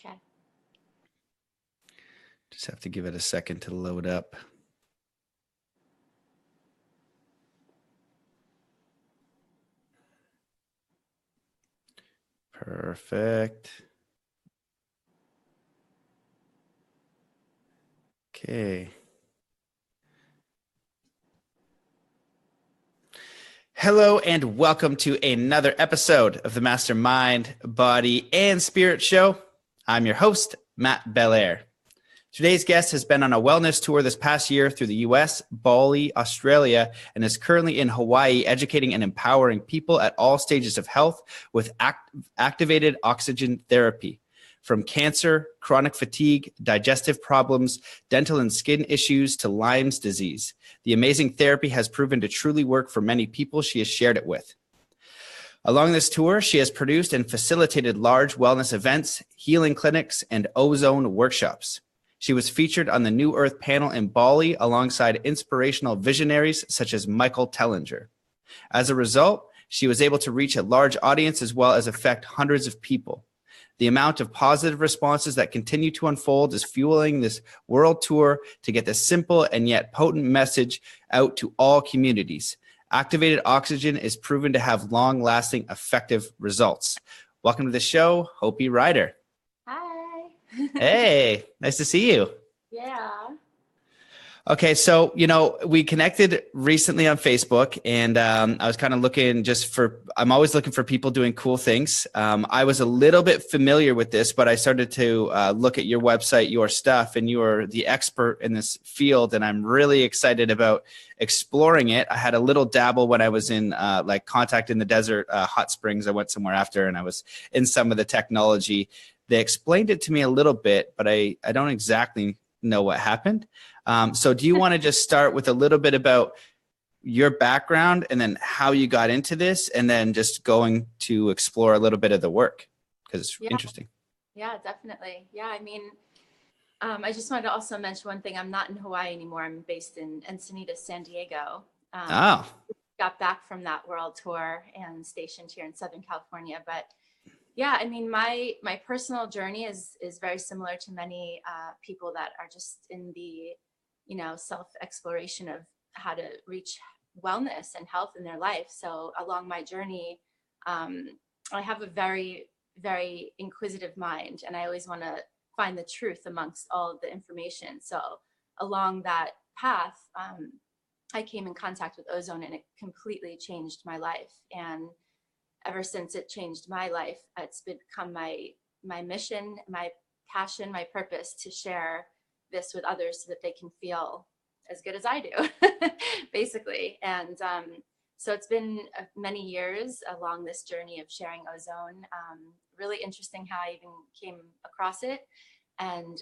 Okay. Just have to give it a second to load up. Perfect. Okay. Hello and welcome to another episode of the Mastermind, Body, and Spirit Show. I'm your host, Matt Belair. Today's guest has been on a wellness tour this past year through the US, Bali, Australia, and is currently in Hawaii educating and empowering people at all stages of health with activated oxygen therapy. From cancer, chronic fatigue, digestive problems, dental and skin issues to Lyme's disease. The amazing therapy has proven to truly work for many people she has shared it with. Along this tour, she has produced and facilitated large wellness events, healing clinics, and Ozone workshops. She was featured on the New Earth panel in Bali alongside inspirational visionaries such as Michael Tellinger. As a result, she was able to reach a large audience as well as affect hundreds of people. The amount of positive responses that continue to unfold is fueling this world tour to get this simple and yet potent message out to all communities. Activated oxygen is proven to have long-lasting, effective results. Welcome to the show, Hopi Ryder. Hi. Hey, nice to see you. Yeah. Okay, so, we connected recently on Facebook, and I was kind of looking I'm always looking for people doing cool things. I was a little bit familiar with this, but I started to look at your website, your stuff, and you are the expert in this field, and I'm really excited about exploring it. I had a little dabble when I was in Contact in the Desert, Hot Springs. I went somewhere after, and I was in some of the technology. They explained it to me a little bit, but I don't exactly know what happened. So do you want to just start with a little bit about your background and then how you got into this, and then just going to explore a little bit of the work, because it's interesting. Yeah, definitely. Yeah, I mean, I just wanted to also mention one thing. I'm not in Hawaii anymore. I'm based in Encinitas, San Diego. Got back from that world tour and stationed here in Southern California. But yeah, I mean, my personal journey is very similar to many people that are just in the self-exploration of how to reach wellness and health in their life. So along my journey, I have a very, very inquisitive mind, and I always want to find the truth amongst all of the information. So along that path, I came in contact with Ozone, and it completely changed my life. And ever since it changed my life, it's become my mission, my passion, my purpose to share this with others so that they can feel as good as I do, basically. And so it's been many years along this journey of sharing Ozone. Really interesting how I even came across it. And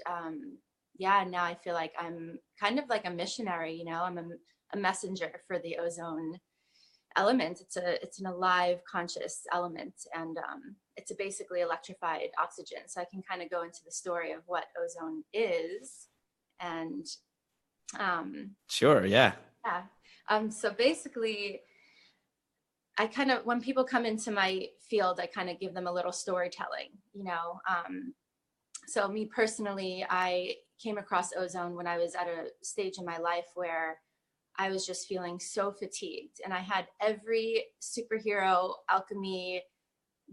now I feel like I'm kind of like a missionary, I'm a messenger for the Ozone element. It's an alive, conscious element, and it's a basically electrified oxygen. So I can kind of go into the story of what Ozone is. And Sure, yeah. So basically, I kind of, when people come into my field, I kind of give them a little storytelling, so me personally, I came across Ozone when I was at a stage in my life where I was just feeling so fatigued, and I had every superhero, alchemy,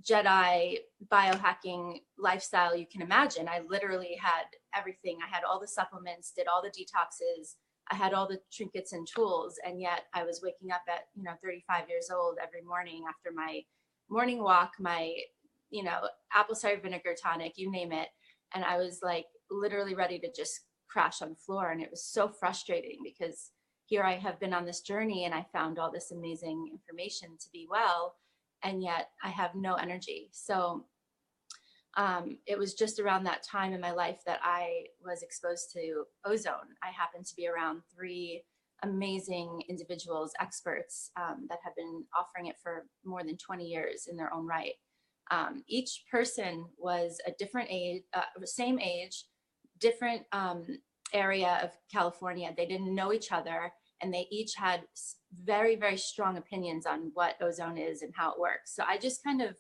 Jedi, biohacking lifestyle you can imagine. I literally had everything. I had all the supplements, did all the detoxes. I had all the trinkets and tools, and yet I was waking up at 35 years old every morning after my morning walk, my apple cider vinegar tonic, you name it, and I was like literally ready to just crash on the floor. And it was so frustrating because here I have been on this journey, and I found all this amazing information to be well, and yet I have no energy. So it was just around that time in my life that I was exposed to Ozone. I happened to be around 3 amazing individuals, experts that have been offering it for more than 20 years in their own right. Each person was a different age, same age, different area of California. They didn't know each other, and they each had very, very strong opinions on what Ozone is and how it works. So I just kind of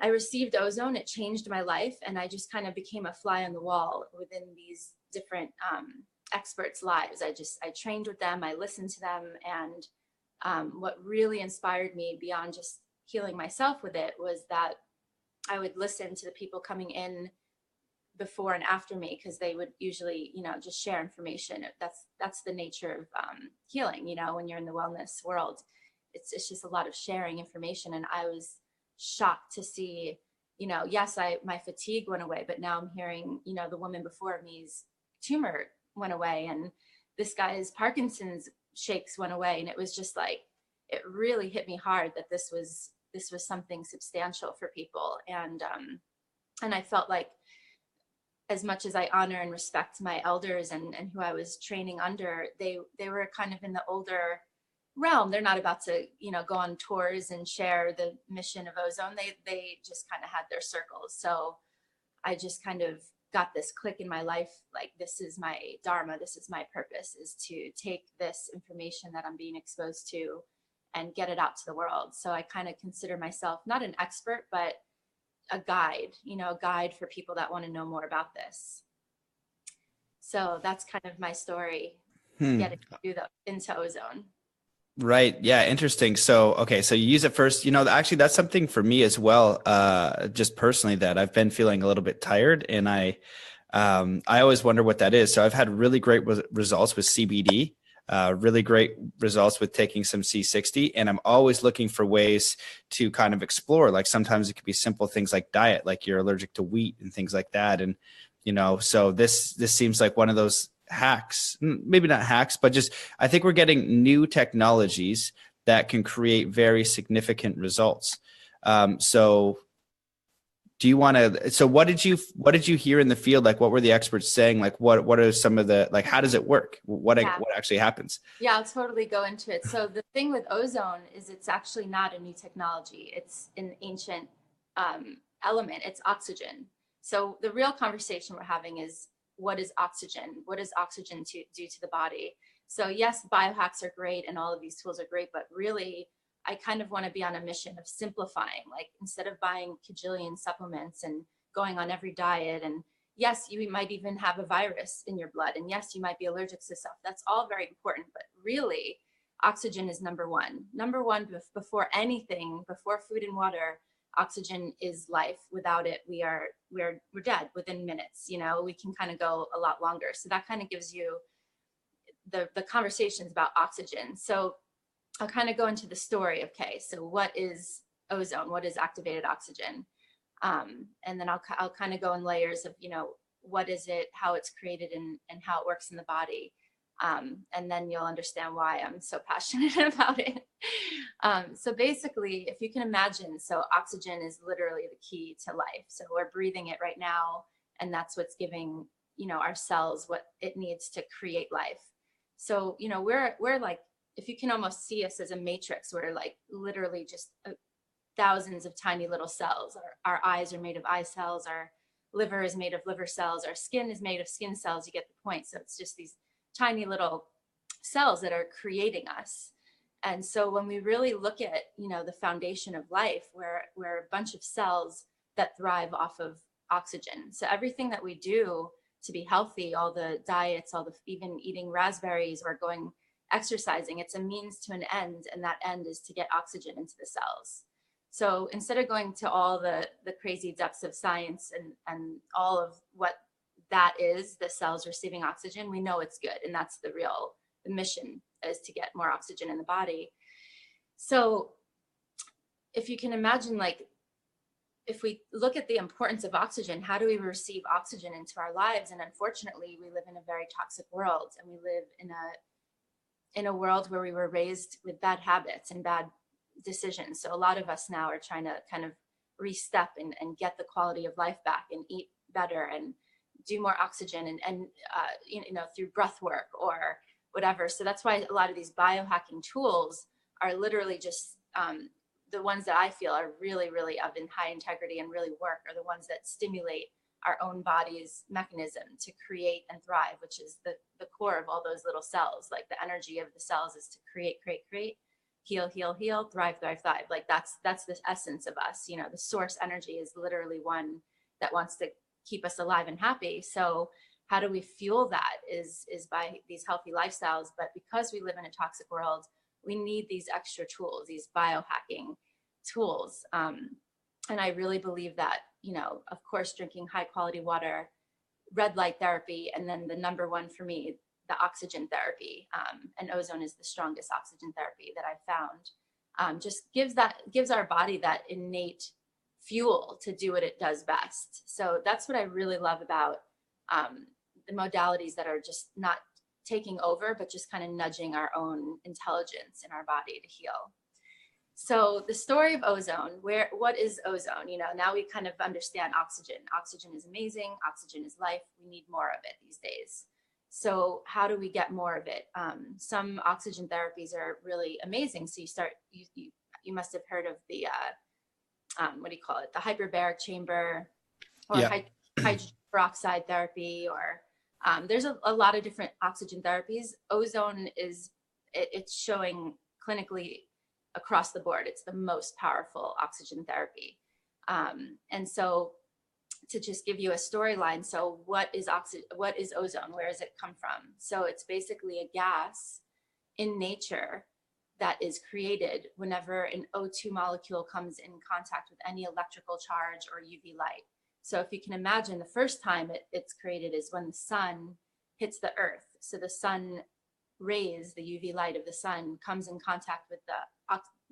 I received Ozone. It changed my life, and I just kind of became a fly on the wall within these different experts' lives. I trained with them, I listened to them, and what really inspired me beyond just healing myself with it was that I would listen to the people coming in before and after me, because they would usually, just share information. That's the nature of healing. When you're in the wellness world, it's just a lot of sharing information. And I was shocked to see, yes, my fatigue went away, but now I'm hearing, the woman before me's tumor went away, and this guy's Parkinson's shakes went away. And it was just like, it really hit me hard that this was something substantial for people. And I felt like, as much as I honor and respect my elders and who I was training under, they were kind of in the older realm. They're not about to, go on tours and share the mission of Ozone. They just kind of had their circles. So I just kind of got this click in my life, like, this is my dharma, this is my purpose, is to take this information that I'm being exposed to and get it out to the world. So I kind of consider myself not an expert, but a guide, a guide for people that want to know more about this. So that's kind of my story, getting into Ozone. Right. Yeah. Interesting. So, okay. So you use it first, actually that's something for me as well. Just personally, that I've been feeling a little bit tired, and I always wonder what that is. So I've had really great results with CBD, really great results with taking some C60. And I'm always looking for ways to kind of explore, like sometimes it could be simple things like diet, like you're allergic to wheat and things like that. And, so this seems like one of those hacks, maybe not hacks, but just, I think we're getting new technologies that can create very significant results. So do you want to, so what did you hear in the field? Like, what were the experts saying? Like, what are some of the, like, how does it work? What actually happens? Yeah, I'll totally go into it. So the thing with Ozone is it's actually not a new technology. It's an ancient element. It's oxygen. So the real conversation we're having is, what is oxygen? What does oxygen do to the body? So yes, biohacks are great and all of these tools are great, but really I kind of want to be on a mission of simplifying. Like, instead of buying cajillion supplements and going on every diet, and yes, you might even have a virus in your blood, and yes, you might be allergic to stuff. That's all very important, but really oxygen is number one. Number one, before anything, before food and water. Oxygen is life. Without it, we're dead within minutes. We can kind of go a lot longer. So that kind of gives you the conversations about oxygen. So I'll kind of go into the story. Okay, so what is ozone? What is activated oxygen? And then I'll kind of go in layers of, what is it, how it's created, and how it works in the body. And then you'll understand why I'm so passionate about it. So basically, if you can imagine, so oxygen is literally the key to life. So we're breathing it right now, and that's what's giving, our cells what it needs to create life. So, we're like, if you can almost see us as a matrix, we're like literally just thousands of tiny little cells. Our eyes are made of eye cells. Our liver is made of liver cells. Our skin is made of skin cells. You get the point. So it's just these tiny little cells that are creating us. And so when we really look at, the foundation of life, we're a bunch of cells that thrive off of oxygen. So everything that we do to be healthy, all the diets, even eating raspberries or exercising, it's a means to an end. And that end is to get oxygen into the cells. So instead of going to all the crazy depths of science and all of what that is, the cells receiving oxygen, we know it's good. And that's the mission, is to get more oxygen in the body. So if you can imagine, like, if we look at the importance of oxygen, how do we receive oxygen into our lives? And unfortunately, we live in a very toxic world, and we live in a world where we were raised with bad habits and bad decisions. So a lot of us now are trying to kind of re-step and get the quality of life back and eat better and do more oxygen and through breath work or whatever. So that's why a lot of these biohacking tools are literally just the ones that I feel are really, really of in high integrity and really work, are the ones that stimulate our own body's mechanism to create and thrive, which is the core of all those little cells. Like, the energy of the cells is to create. heal, heal, heal, thrive, thrive, thrive. Like that's the essence of us. You know, the source energy is literally one that wants to keep us alive and happy. So how do we fuel that is by these healthy lifestyles. But because we live in a toxic world, we need these extra tools, these biohacking tools. And I really believe that, you know, of course, drinking high quality water, red light therapy, and then the number one for me, the oxygen therapy. And ozone is the strongest oxygen therapy that I've found. Just gives our body that innate fuel to do what it does best. So that's what I really love about the modalities that are just not taking over, but just kind of nudging our own intelligence in our body to heal. So the story of ozone, what is ozone? You know, now we kind of understand oxygen. Oxygen is amazing. Oxygen is life. We need more of it these days. So how do we get more of it? Some oxygen therapies are really amazing. So you must have heard of the, what do you call it? The hyperbaric chamber or hydrogen peroxide therapy, or there's a lot of different oxygen therapies. Ozone it's showing clinically across the board. It's the most powerful oxygen therapy. And so to just give you a storyline, so what is ozone? Where does it come from? So it's basically a gas in nature that is created whenever an O2 molecule comes in contact with any electrical charge or UV light. So if you can imagine, the first time it's created is when the sun hits the earth. So the sun rays, the UV light of the sun comes in contact with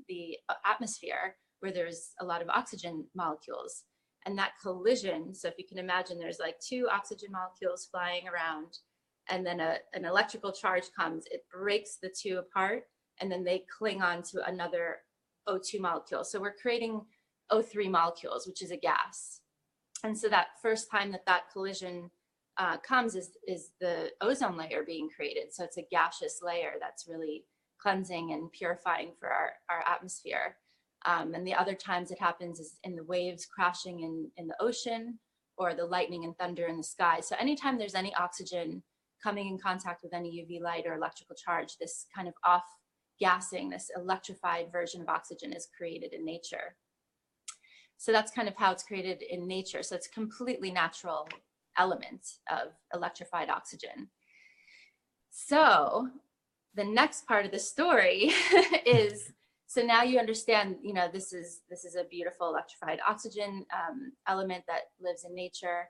the atmosphere where there's a lot of oxygen molecules. And that collision, so if you can imagine, there's like two oxygen molecules flying around, and then an electrical charge comes, it breaks the two apart, and then they cling on to another O2 molecule. So we're creating O3 molecules, which is a gas. And so that first time that collision comes is the ozone layer being created. So it's a gaseous layer that's really cleansing and purifying for our atmosphere. And the other times it happens is in the waves crashing in the ocean, or the lightning and thunder in the sky. So anytime there's any oxygen coming in contact with any UV light or electrical charge, this kind of off-gassing, this electrified version of oxygen is created in nature. So that's kind of how it's created in nature. So it's a completely natural element of electrified oxygen. So the next part of the story is, so now you understand, you know, this is a beautiful electrified oxygen element that lives in nature.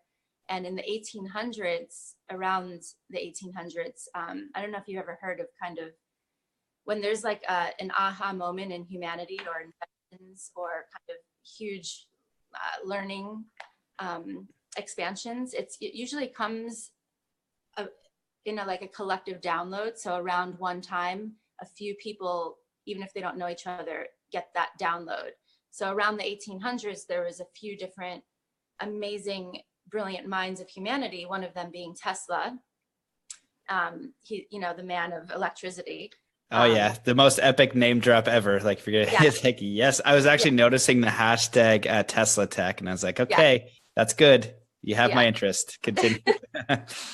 And in the 1800s, around the 1800s, I don't know if you ever heard of kind of when there's like an aha moment in humanity or inventions or kind of huge learning expansions, it usually comes in like a collective download. So around one time, a few people, even if they don't know each other, get that download. So around the 1800s, there was a few different amazing, brilliant minds of humanity, one of them being Tesla. He, you know, the man of electricity. Oh yeah, the most epic name drop ever. Like, forget it. It's like, yes, I was actually noticing the hashtag Tesla Tech, and I was like, okay, that's good. You have my interest. Continue.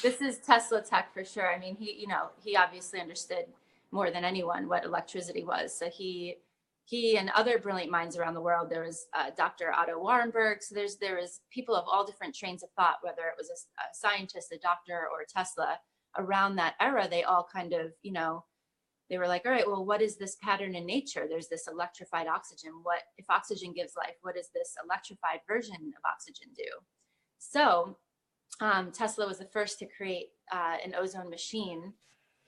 This is Tesla Tech for sure. I mean, he obviously understood more than anyone what electricity was. So he and other brilliant minds around the world. There was Dr. Otto Warburg. So there was people of all different trains of thought, whether it was a scientist, a doctor, or Tesla. Around that era, they all kind of, you know, they were like, all right, well, what is this pattern in nature? There's this electrified oxygen. What if oxygen gives life? What does this electrified version of oxygen do? So Tesla was the first to create an ozone machine.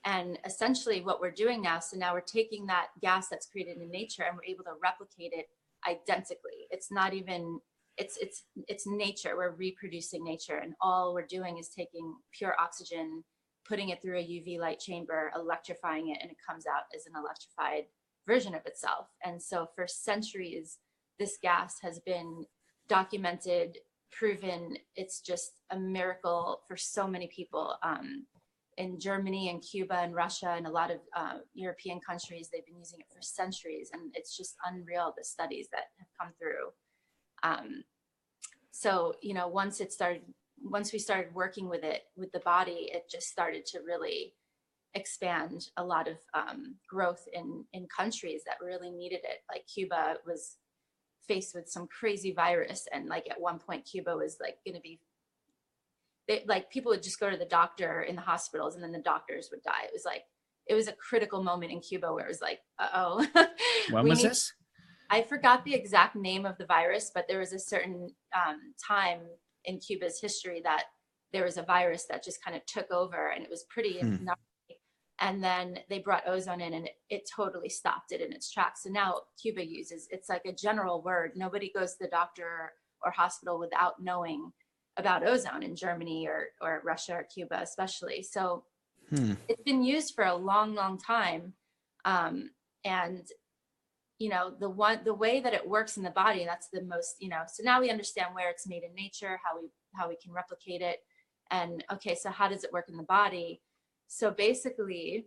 And essentially what we're doing now, so now we're taking that gas that's created in nature and we're able to replicate it identically. It's not even, it's nature. We're reproducing nature. And all we're doing is taking pure oxygen, putting it through a UV light chamber, electrifying it, and it comes out as an electrified version of itself. And so for centuries, this gas has been documented, proven. It's just a miracle for so many people. In Germany and Cuba and Russia and a lot of European countries, they've been using it for centuries, and it's just unreal, the studies that have come through. So, you know, once we started working with it, with the body, it just started to really expand a lot of growth in countries that really needed it. Like Cuba was faced with some crazy virus, and like at one point Cuba was like going to be, like people would just go to the doctor in the hospitals and then the doctors would die. It was a critical moment in Cuba where it was like, uh-oh. When was this? I forgot the exact name of the virus, but there was a certain time in Cuba's history that there was a virus that just kind of took over, and it was pretty gnarly. And then they brought ozone in, and it totally stopped it in its tracks. So now Cuba uses, it's like a general word. Nobody goes to the doctor or hospital without knowing about ozone in Germany or Russia or Cuba especially. So it's been used for a long, long time. And, you know, the way that it works in the body, that's the most, you know, so now we understand where it's made in nature, how we can replicate it. And okay, so how does it work in the body? So basically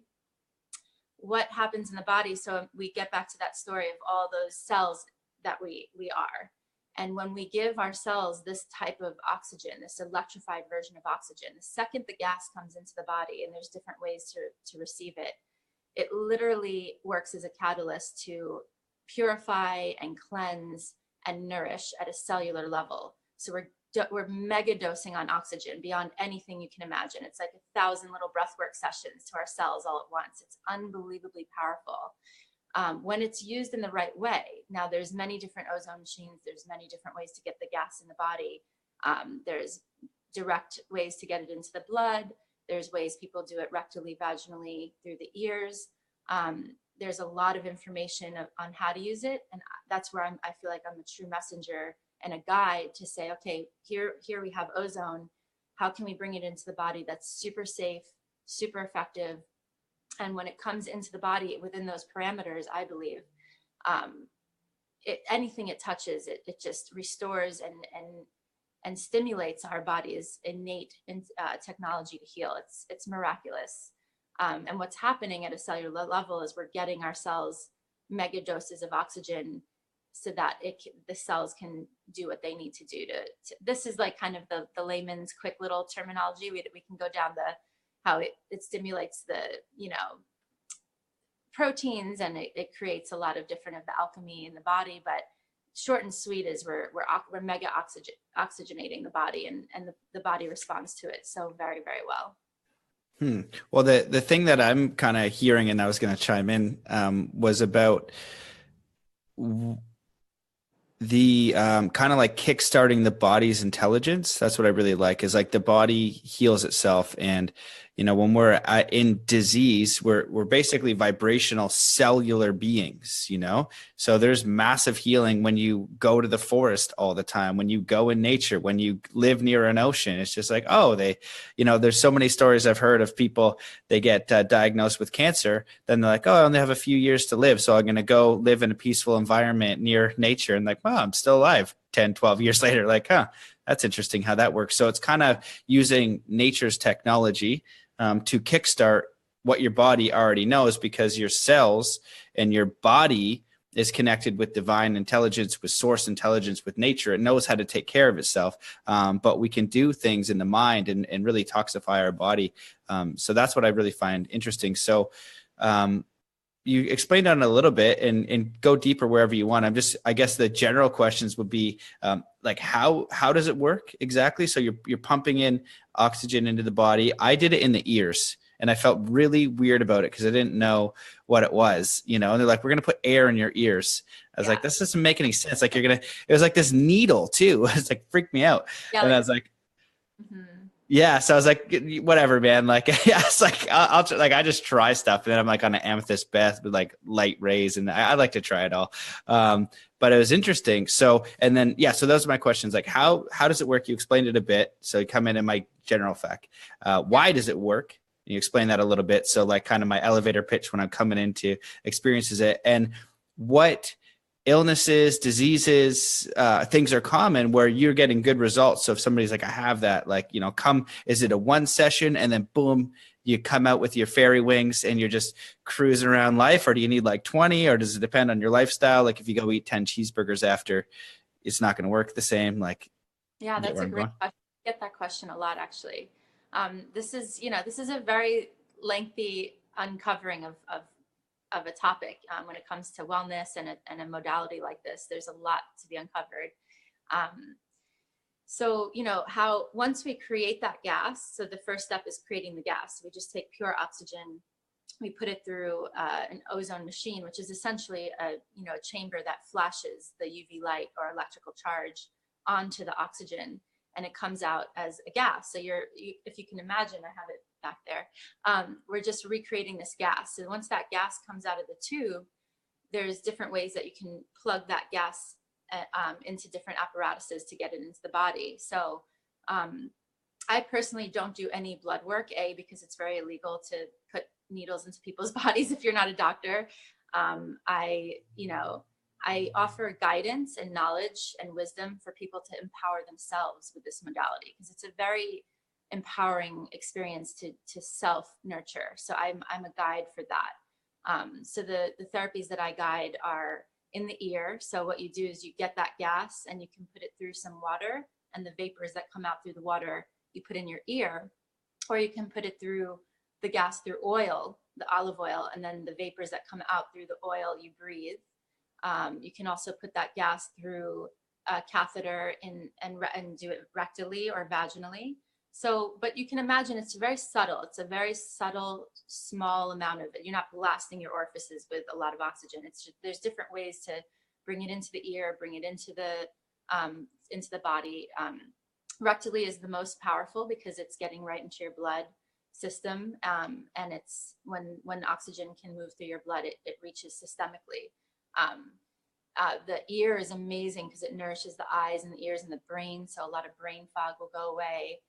what happens in the body, so we get back to that story of all those cells that we are. And when we give our cells this type of oxygen, this electrified version of oxygen, the second the gas comes into the body, and there's different ways to receive it, it literally works as a catalyst to purify and cleanse and nourish at a cellular level. So we're mega dosing on oxygen beyond anything you can imagine. It's like 1,000 little breathwork sessions to our cells all at once. It's unbelievably powerful. When it's used in the right way. Now there's many different ozone machines. There's many different ways to get the gas in the body. There's direct ways to get it into the blood. There's ways people do it rectally, vaginally, through the ears. There's a lot of information on how to use it. And that's where I feel like I'm a true messenger and a guide to say, okay, here we have ozone. How can we bring it into the body that's super safe, super effective? And when it comes into the body within those parameters, I believe anything it touches, it just restores and stimulates our body's innate technology to heal. It's miraculous. And what's happening at a cellular level is we're getting our cells mega doses of oxygen so that the cells can do what they need to do. This is like kind of the layman's quick little terminology. We can go down how it stimulates the, you know, proteins, and it creates a lot of different of the alchemy in the body. But short and sweet is we're mega oxygenating the body, and the body responds to it so very, very well. Well, the thing that I'm kind of hearing, and I was going to chime in, was about the kind of like kickstarting the body's intelligence. That's what I really like, is like the body heals itself. And, you know, when we're in disease, we're basically vibrational cellular beings, you know? So there's massive healing when you go to the forest all the time, when you go in nature, when you live near an ocean. It's just like, oh, there's so many stories I've heard of people, they get diagnosed with cancer. Then they're like, oh, I only have a few years to live, so I'm going to go live in a peaceful environment near nature. And like, wow, I'm still alive 10, 12 years later. Like, that's interesting how that works. So it's kind of using nature's technology to kickstart what your body already knows, because your cells and your body is connected with divine intelligence, with source intelligence, with nature. It knows how to take care of itself. But we can do things in the mind and really toxify our body. So that's what I really find interesting. So you explained on it a little bit, and go deeper wherever you want. I guess the general questions would be like, how does it work exactly? So you're pumping in oxygen into the body. I did it in the ears, and I felt really weird about it because I didn't know what it was, you know, and they're like, we're going to put air in your ears. I was like, this doesn't make any sense. Like it was like this needle too. It's like, freaked me out. Yeah, and I was like, yeah. So I was like, whatever, man. Like, yeah, it's like, I'll like, I just try stuff. And then I'm like on an amethyst bath with like light rays, and I like to try it all. But it was interesting. So, and then, yeah, so those are my questions. Like, how does it work? You explained it a bit. So you come in my general fact. Why does it work? You explain that a little bit. So like kind of my elevator pitch when I'm coming into experiences it, and what illnesses, diseases, things are common where you're getting good results. So if somebody's like, I have that, like, you know, is it a one session and then boom, you come out with your fairy wings and you're just cruising around life? Or do you need like 20, or does it depend on your lifestyle? Like if you go eat 10 cheeseburgers after, it's not going to work the same. Like, yeah, that's a great question. I get that question a lot, actually. This is a very lengthy uncovering of a topic when it comes to wellness and a modality like this. There's a lot to be uncovered. So, how once we create that gas, so the first step is creating the gas. We just take pure oxygen, we put it through an ozone machine, which is essentially a chamber that flashes the UV light or electrical charge onto the oxygen, and it comes out as a gas. So if you can imagine, I have it back there. We're just recreating this gas. So once that gas comes out of the tube, there's different ways that you can plug that gas into different apparatuses to get it into the body. So I personally don't do any blood work, because it's very illegal to put needles into people's bodies if you're not a doctor. I offer guidance and knowledge and wisdom for people to empower themselves with this modality, because it's a very empowering experience to self nurture. So I'm a guide for that. So the therapies that I guide are in the ear. So what you do is you get that gas and you can put it through some water, and the vapors that come out through the water you put in your ear, or you can put it through the gas through oil, the olive oil, and then the vapors that come out through the oil you breathe. You can also put that gas through a catheter and do it rectally or vaginally. So, but you can imagine it's very subtle. It's a very subtle, small amount of it. You're not blasting your orifices with a lot of oxygen. It's just, there's different ways to bring it into the ear, bring it into the body. Rectally is the most powerful because it's getting right into your blood system, and it's when oxygen can move through your blood, it reaches systemically. The ear is amazing because it nourishes the eyes and the ears and the brain, so a lot of brain fog will go away.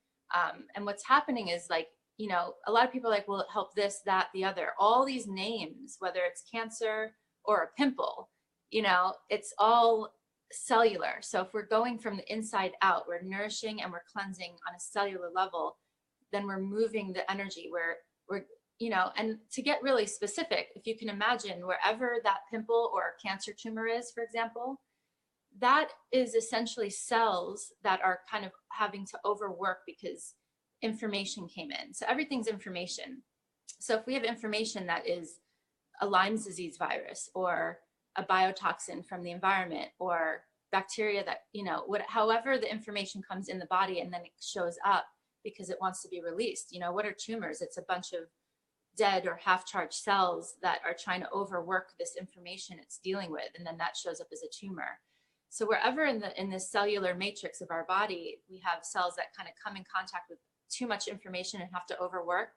And what's happening is, like, a lot of people are like, will it help this, that, the other? All these names, whether it's cancer or a pimple, it's all cellular. So if we're going from the inside out, we're nourishing and we're cleansing on a cellular level, then we're moving the energy. We're and to get really specific, if you can imagine, wherever that pimple or cancer tumor is, for example, that is essentially cells that are kind of having to overwork because information came in. So everything's information. So if we have information that is a Lyme disease virus or a biotoxin from the environment or bacteria that, however the information comes in the body and then it shows up because it wants to be released. What are tumors? It's a bunch of dead or half-charged cells that are trying to overwork this information it's dealing with, and then that shows up as a tumor. So wherever in the cellular matrix of our body, we have cells that kind of come in contact with too much information and have to overwork,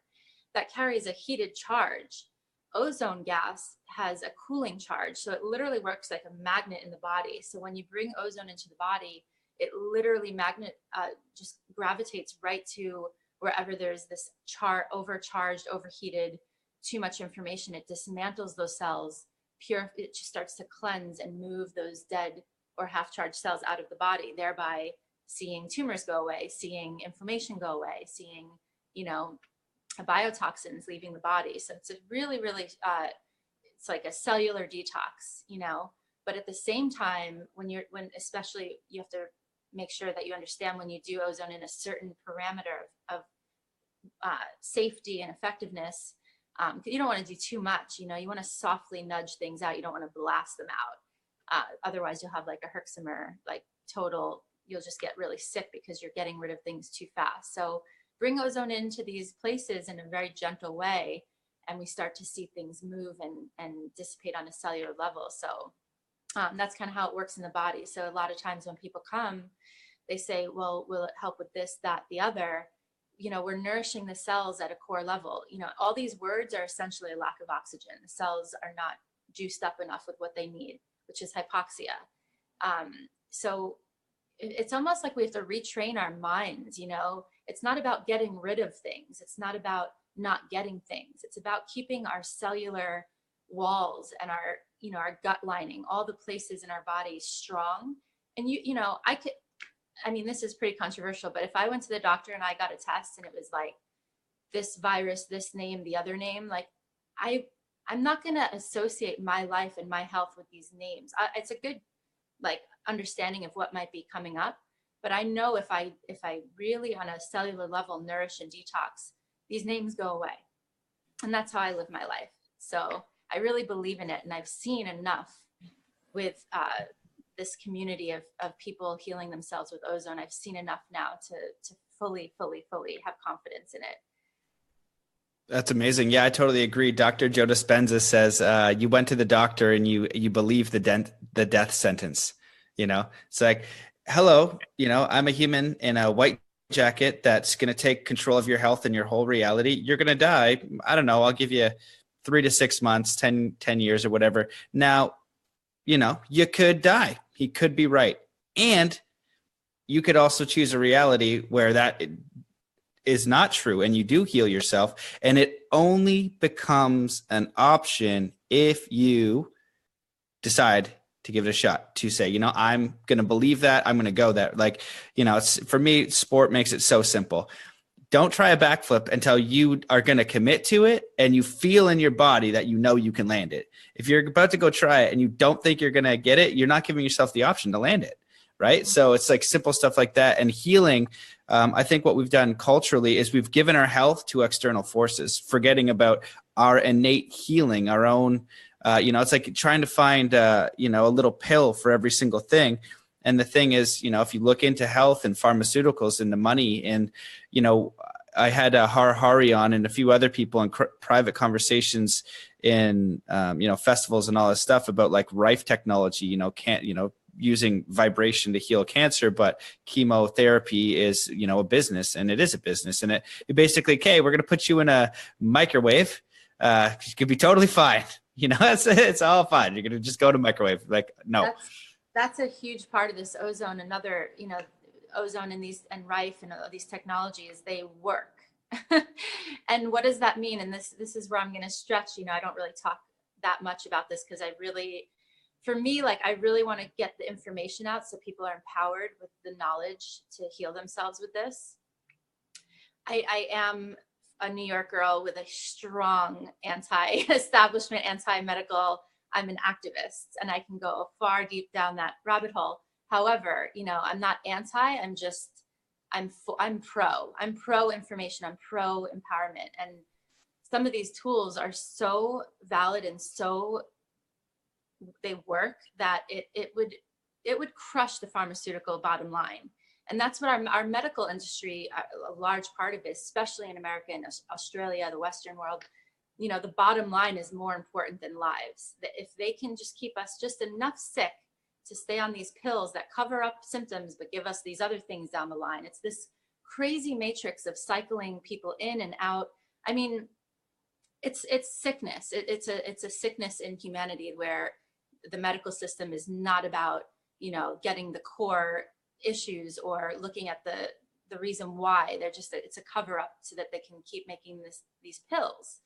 that carries a heated charge. Ozone gas has a cooling charge, so it literally works like a magnet in the body. So when you bring ozone into the body, it literally just gravitates right to wherever there's this overcharged, overheated, too much information. It dismantles those cells, it just starts to cleanse and move those dead or half-charged cells out of the body, thereby seeing tumors go away, seeing inflammation go away, seeing, biotoxins leaving the body. So it's a really, really, it's like a cellular detox, but at the same time, when especially you have to make sure that you understand when you do ozone in a certain parameter of safety and effectiveness, you don't want to do too much. You want to softly nudge things out. You don't want to blast them out. Otherwise you'll have like a Herxheimer, you'll just get really sick because you're getting rid of things too fast. So bring ozone into these places in a very gentle way, and we start to see things move and dissipate on a cellular level. So that's kind of how it works in the body. So a lot of times when people come, they say, well, will it help with this, that, the other? We're nourishing the cells at a core level. All these words are essentially a lack of oxygen. The cells are not juiced up enough with what they need, which is hypoxia. So it's almost like we have to retrain our minds. It's not about getting rid of things. It's not about not getting things. It's about keeping our cellular walls and our gut lining, all the places in our body strong. And this is pretty controversial, but if I went to the doctor and I got a test and it was like this virus, this name, the other name, like I'm not going to associate my life and my health with these names. It's a good understanding of what might be coming up, but I know if I really on a cellular level nourish and detox, these names go away. And that's how I live my life. So I really believe in it. And I've seen enough with this community of people healing themselves with ozone. I've seen enough now to fully have confidence in it. That's amazing. Yeah, I totally agree. Dr. Joe Dispenza says you went to the doctor and you believe the death sentence. It's like, hello, I'm a human in a white jacket that's going to take control of your health and your whole reality. You're going to die. I don't know. I'll give you 3 to 6 months, 10 years or whatever. Now, you could die. He could be right. And you could also choose a reality where that is not true and you do heal yourself. And it only becomes an option if you decide to give it a shot, to say, I'm going to believe that. I'm going to go there. Like, it's, for me, sport makes it so simple. Don't try a backflip until you are going to commit to it and you feel in your body that you can land it. If you're about to go try it and you don't think you're going to get it, you're not giving yourself the option to land it, right? So it's like simple stuff like that. And healing, I think what we've done culturally is we've given our health to external forces, forgetting about our innate healing, our own, it's like trying to find, a little pill for every single thing. And the thing is, if you look into health and pharmaceuticals and the money and, I had Har Hari on and a few other people in private conversations in, festivals and all this stuff about like Rife technology, using vibration to heal cancer, but chemotherapy is, a business, and it is a business. And it basically, okay, we're going to put you in a microwave. You could be totally fine. It's all fine. You're going to just go to microwave. Like, no. That's a huge part of this ozone. Another, ozone and Rife and these technologies, they work. And what does that mean? And this is where I'm going to stretch. I don't really talk that much about this because I really want to get the information out so people are empowered with the knowledge to heal themselves with this. I am a New York girl with a strong anti-establishment, anti-medical. I'm an activist and I can go far deep down that rabbit hole. However, I'm not anti, I'm pro information. I'm pro empowerment. And some of these tools are so valid and so they work that it would crush the pharmaceutical bottom line. And that's what our medical industry, a large part of it, especially in America and Australia, the Western world, the bottom line is more important than lives. That if they can just keep us just enough sick to stay on these pills that cover up symptoms, but give us these other things down the line. It's this crazy matrix of cycling people in and out. I mean, it's sickness. It's a sickness in humanity where the medical system is not about, getting the core issues or looking at the reason why. It's a cover up so that they can keep making these pills.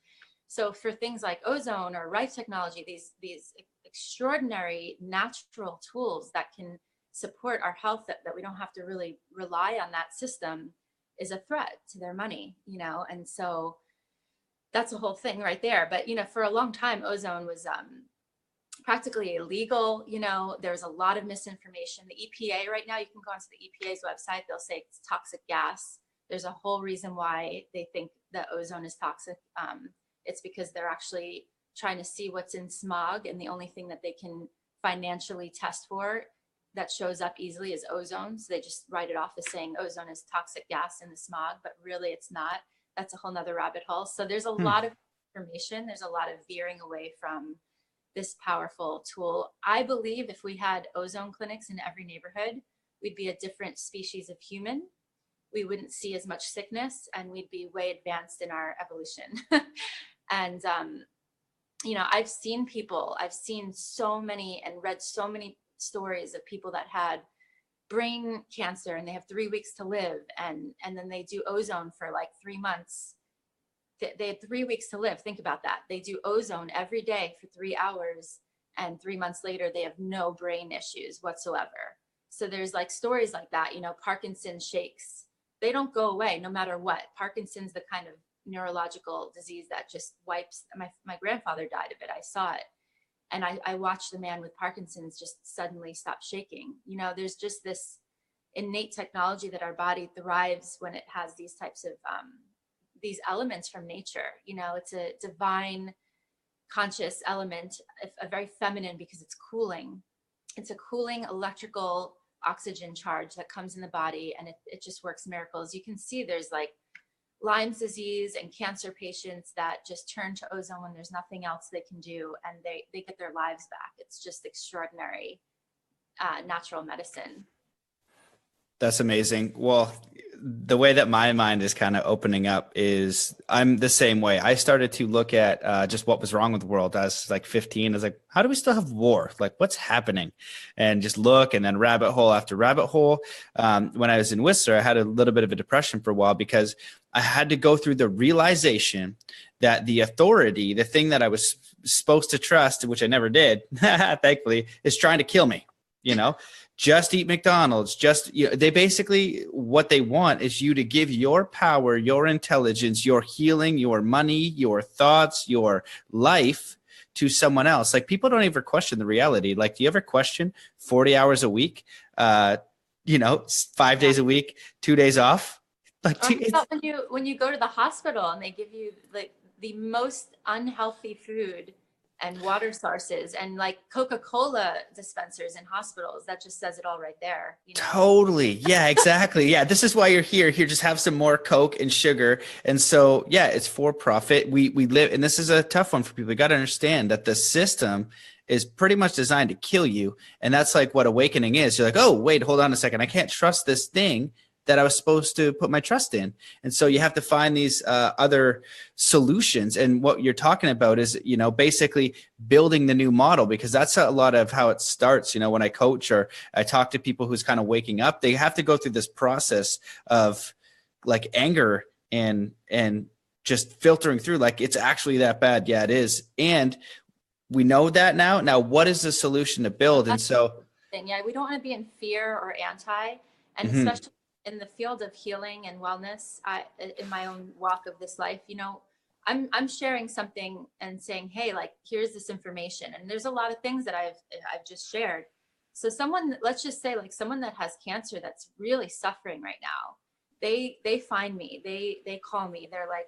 So for things like ozone or Rife technology, these extraordinary natural tools that can support our health, that we don't have to really rely on that system, is a threat to their money, and so that's a whole thing right there. But, for a long time, ozone was practically illegal. There's a lot of misinformation. The EPA right now, you can go onto the EPA's website, they'll say it's toxic gas. There's a whole reason why they think that ozone is toxic. It's because they're actually trying to see what's in smog, and the only thing that they can financially test for that shows up easily is ozone. So they just write it off as saying ozone is toxic gas in the smog, but really it's not. That's a whole nother rabbit hole. So there's a lot of information. There's a lot of veering away from this powerful tool. I believe if we had ozone clinics in every neighborhood, we'd be a different species of human. We wouldn't see as much sickness, and we'd be way advanced in our evolution. And, I've seen so many and read so many stories of people that had brain cancer and they have 3 weeks to live. And then they do ozone for like 3 months. They had 3 weeks to live. Think about that. They do ozone every day for 3 hours. And 3 months later, they have no brain issues whatsoever. So there's like stories like that, Parkinson's shakes. They don't go away no matter what. Parkinson's the kind of neurological disease that just wipes. My grandfather died of it. I saw it. And I watched the man with Parkinson's just suddenly stop shaking. There's just this innate technology that our body thrives when it has these types of these elements from nature. You know, it's a divine conscious element, a very feminine, because it's cooling. It's a cooling electrical oxygen charge that comes in the body, and it just works miracles. You can see there's like Lyme's disease and cancer patients that just turn to ozone when there's nothing else they can do, and they get their lives back. It's just extraordinary natural medicine. That's amazing. Well, the way that my mind is kind of opening up is I'm the same way. I started to look at just what was wrong with the world. I was like 15. I was like, how do we still have war? Like, what's happening? And just look, and then rabbit hole after rabbit hole. When I was in Whistler, I had a little bit of a depression for a while because I had to go through the realization that the authority, the thing that I was supposed to trust, which I never did, thankfully, is trying to kill me, you know? Just eat McDonald's. Just, you know, they basically, what they want is you to give your power, your intelligence, your healing, your money, your thoughts, your life to someone else. Like, people don't ever question the reality. Like, do you ever question 40 hours a week, 5 days a week, 2 days off? Like, when you go to the hospital and they give you like the most unhealthy food and water sources and like Coca-Cola dispensers in hospitals, that just says it all right there. You know? Totally. Yeah, exactly. Yeah. This is why you're here. Here, just have some more Coke and sugar. And so, yeah, it's for profit. We live, and this is a tough one for people. You got to understand that the system is pretty much designed to kill you. And that's like what awakening is. You're like, oh, wait, hold on a second. I can't trust this thing that I was supposed to put my trust in. And so you have to find these other solutions. And what you're talking about is, basically building the new model, because that's a lot of how it starts. When I coach or I talk to people who's kind of waking up, they have to go through this process of like anger and just filtering through, like, it's actually that bad. Yeah, it is. And we know that now. Now, what is the solution to build? And so, yeah, we don't want to be in fear or anti, and especially in the field of healing and wellness, in my own walk of this life, I'm sharing something and saying, hey, like, here's this information. And there's a lot of things that I've just shared. So let's just say like someone that has cancer that's really suffering right now, they find me, they call me, they're like,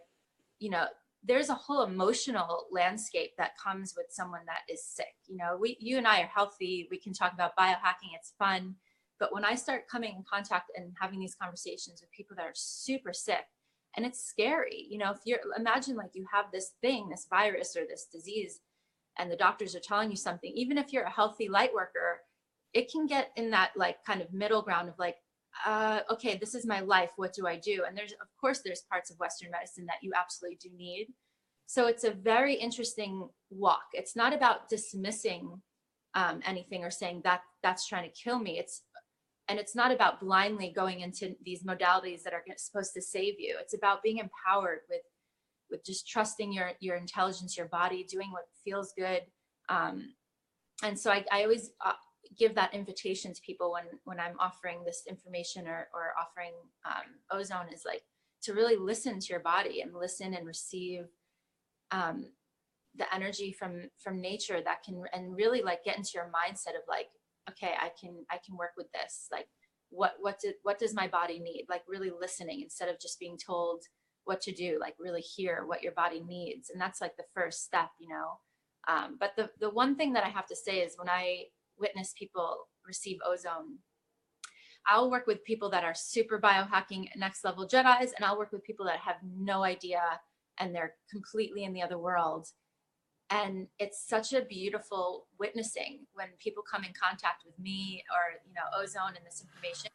there's a whole emotional landscape that comes with someone that is sick. You and I are healthy. We can talk about biohacking. It's fun. But when I start coming in contact and having these conversations with people that are super sick, and it's scary, if imagine like you have this thing, this virus or this disease, and the doctors are telling you something, even if you're a healthy light worker, it can get in that like kind of middle ground of like, okay, this is my life. What do I do? And there's parts of Western medicine that you absolutely do need. So it's a very interesting walk. It's not about dismissing anything or saying that that's trying to kill me. It's not about blindly going into these modalities that are supposed to save you. It's about being empowered with just trusting your intelligence, your body, doing what feels good. And so I always give that invitation to people when I'm offering this information or offering ozone, is like to really listen to your body and listen and receive the energy from nature that can, and really like get into your mindset of like, okay, I can work with this. Like, what does my body need? Like really listening instead of just being told what to do, like really hear what your body needs. And that's like the first step, but the one thing that I have to say is when I witness people receive ozone, I'll work with people that are super biohacking next level Jedis, and I'll work with people that have no idea and they're completely in the other world. And it's such a beautiful witnessing when people come in contact with me or, ozone and this information.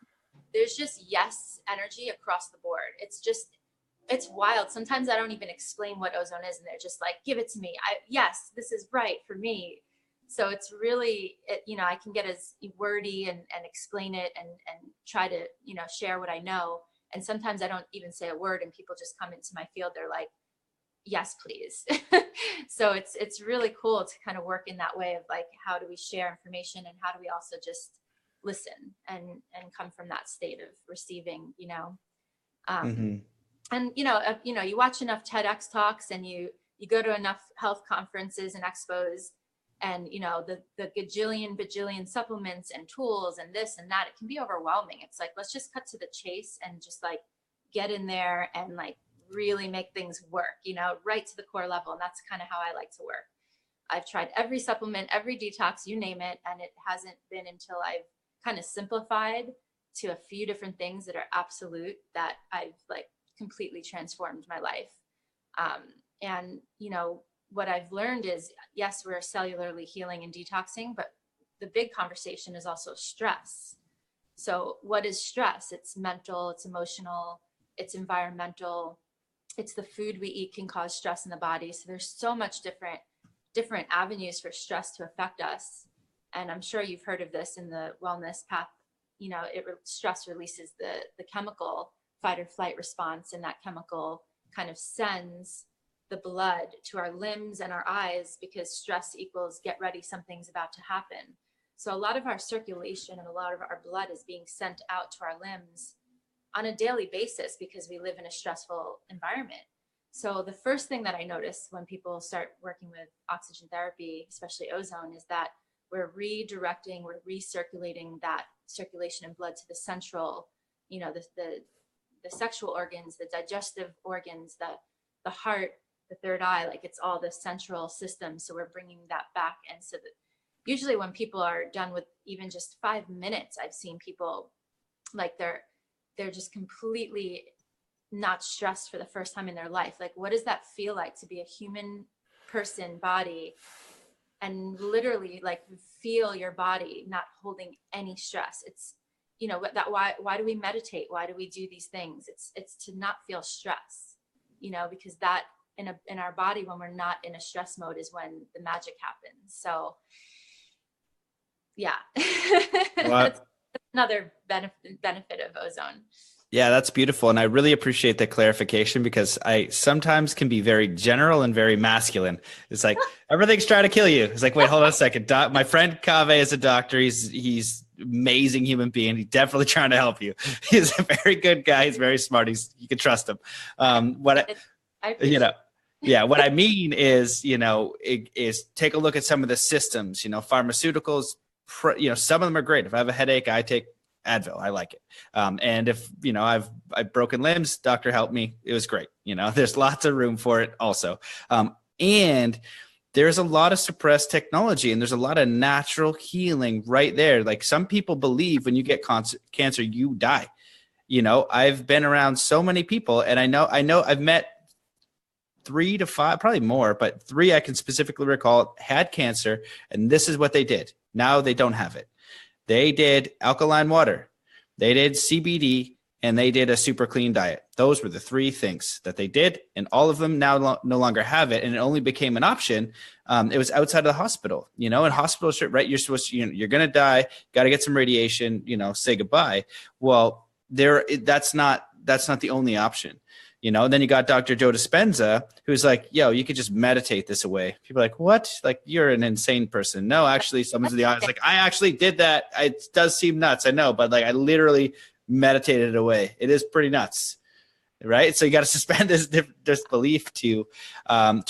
There's just yes energy across the board. It's wild. Sometimes I don't even explain what ozone is, and they're just like, give it to me. Yes, this is right for me. So it's really, I can get as wordy and explain it and try to, share what I know. And sometimes I don't even say a word and people just come into my field. They're like, yes, please. So it's really cool to kind of work in that way of like, how do we share information and how do we also just listen and come from that state of receiving, and you watch enough TEDx talks and you go to enough health conferences and expos, and the bajillion supplements and tools and this and that, it can be overwhelming. It's like, let's just cut to the chase and just like get in there and like really make things work, right to the core level. And that's kind of how I like to work. I've tried every supplement, every detox, you name it. And it hasn't been until I've kind of simplified to a few different things that are absolute that I've like completely transformed my life. And what I've learned is, yes, we're cellularly healing and detoxing, but the big conversation is also stress. So what is stress? It's mental, it's emotional, it's environmental, it's the food we eat can cause stress in the body. So there's so much different avenues for stress to affect us. And I'm sure you've heard of this in the wellness path. Stress releases the chemical fight or flight response, and that chemical kind of sends the blood to our limbs and our eyes, because stress equals get ready, something's about to happen. So a lot of our circulation and a lot of our blood is being sent out to our limbs on a daily basis because we live in a stressful environment. So the first thing that I notice when people start working with oxygen therapy, especially ozone, is that we're redirecting, we're recirculating that circulation and blood to the central, the sexual organs, the digestive organs, the heart, the third eye, like it's all the central system. So we're bringing that back. And so that usually when people are done with even just 5 minutes, I've seen people like they're just completely not stressed for the first time in their life. Like, what does that feel like to be a human person body and literally like feel your body not holding any stress? It's, why do we meditate? Why do we do these things? It's to not feel stress, because that in our body, when we're not in a stress mode, is when the magic happens. So yeah, that's another benefit of ozone. Yeah, that's beautiful. And I really appreciate the clarification, because I sometimes can be very general and very masculine. It's like, everything's trying to kill you. It's like, wait, hold on a second. My friend Kaveh is a doctor. He's amazing human being. He's definitely trying to help you. He's a very good guy. He's very smart. You can trust him. What I mean is, is take a look at some of the systems, pharmaceuticals, some of them are great. If I have a headache, I take Advil. I like it. And if, I've broken limbs, doctor helped me. It was great. There's lots of room for it also. And there's a lot of suppressed technology, and there's a lot of natural healing right there. Like, some people believe when you get cancer, you die. I've been around so many people, and I know I've met 3 to 5, probably more, but 3 I can specifically recall had cancer, and this is what they did. Now they don't have it. They did alkaline water, they did CBD, and they did a super clean diet. Those were the 3 things that they did, and all of them now no longer have it. And it only became an option. It was outside of the hospital, in hospitals, right? You're supposed to, you're going to die, got to get some radiation, say goodbye. Well, that's not the only option. Then you got Dr. Joe Dispenza, who's like, yo, you could just meditate this away. People are like, what? Like, you're an insane person. No, actually, someone's in the audience like, I actually did that. It does seem nuts, I know, but like, I literally meditated it away. It is pretty nuts, right? So you got to suspend this belief to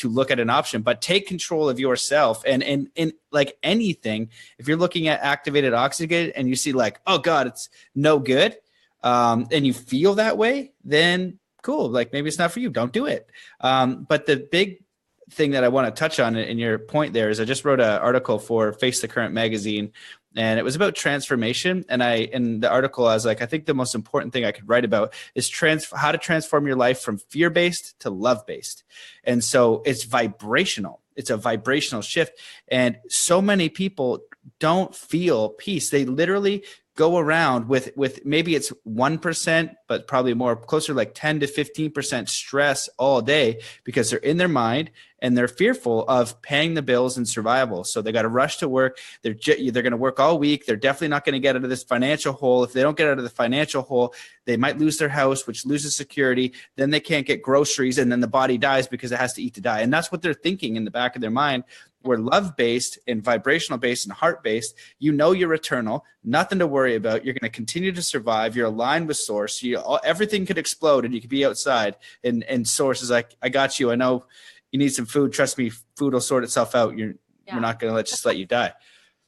look at an option, but take control of yourself. And like anything, if you're looking at activated oxygen and you see like, oh God, it's no good, and you feel that way, then cool. Like, maybe it's not for you. Don't do it. But the big thing that I want to touch on in your point there is I just wrote an article for Face the Current magazine, and it was about transformation. And in the article, I was like, I think the most important thing I could write about is how to transform your life from fear-based to love-based. And so it's vibrational. It's a vibrational shift. And so many people don't feel peace. They literally go around with maybe it's 1%, but probably more, closer like 10 to 15% stress all day, because they're in their mind and they're fearful of paying the bills and survival. So they got to rush to work. They're going to work all week. They're definitely not going to get out of this financial hole. If they don't get out of the financial hole, they might lose their house, which loses security. Then they can't get groceries, and then the body dies because it has to eat to die. And that's what they're thinking in the back of their mind. We're love-based and vibrational-based and heart-based. You're eternal, nothing to worry about. You're going to continue to survive. You're aligned with source. Everything could explode and you could be outside. And source is like, I got you. I know you need some food. Trust me, food will sort itself out. We're not going to just let you die.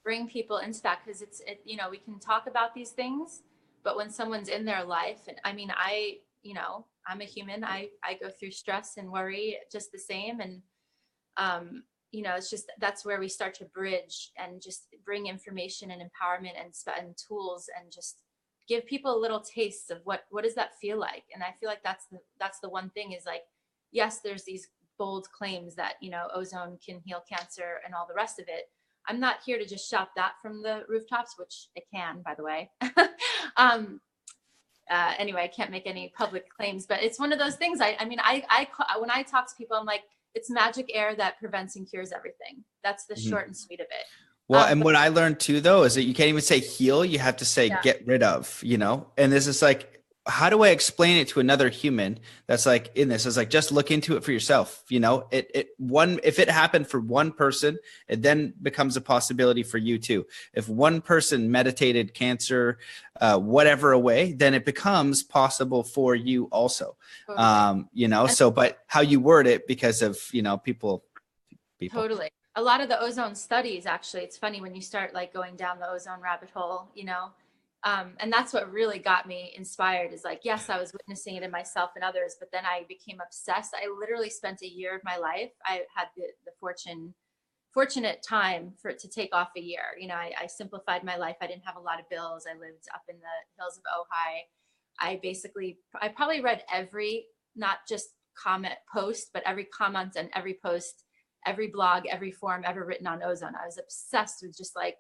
Bring people into that, because we can talk about these things, but when someone's in their life, and I mean, I'm a human. I go through stress and worry just the same. And, it's just, that's where we start to bridge and just bring information and empowerment and tools, and just give people a little taste of what does that feel like. And I feel like that's the one thing is like, yes, there's these bold claims that, ozone can heal cancer and all the rest of it. I'm not here to just shout that from the rooftops, which it can, by the way. Anyway, I can't make any public claims, but it's one of those things. I mean, when I talk to people, I'm like, it's magic air that prevents and cures everything. That's the short and sweet of it. Well, and what I learned too, though, is that you can't even say heal. You have to say get rid of, and this is like, how do I explain it to another human that's like in this? It's like, just look into it for yourself. If it happened for one person, it then becomes a possibility for you too. If one person meditated cancer, whatever away, then it becomes possible for you also. Totally. But how you word it, because of, people. Totally. A lot of the ozone studies, actually, it's funny when you start like going down the ozone rabbit hole, and that's what really got me inspired is like, yes, I was witnessing it in myself and others, but then I became obsessed. I literally spent a year of my life. I had the fortunate time for it to take off a year. I simplified my life. I didn't have a lot of bills. I lived up in the hills of Ojai. I probably read every, not just comment post, but every comment and every post, every blog, every forum ever written on ozone. I was obsessed with just like,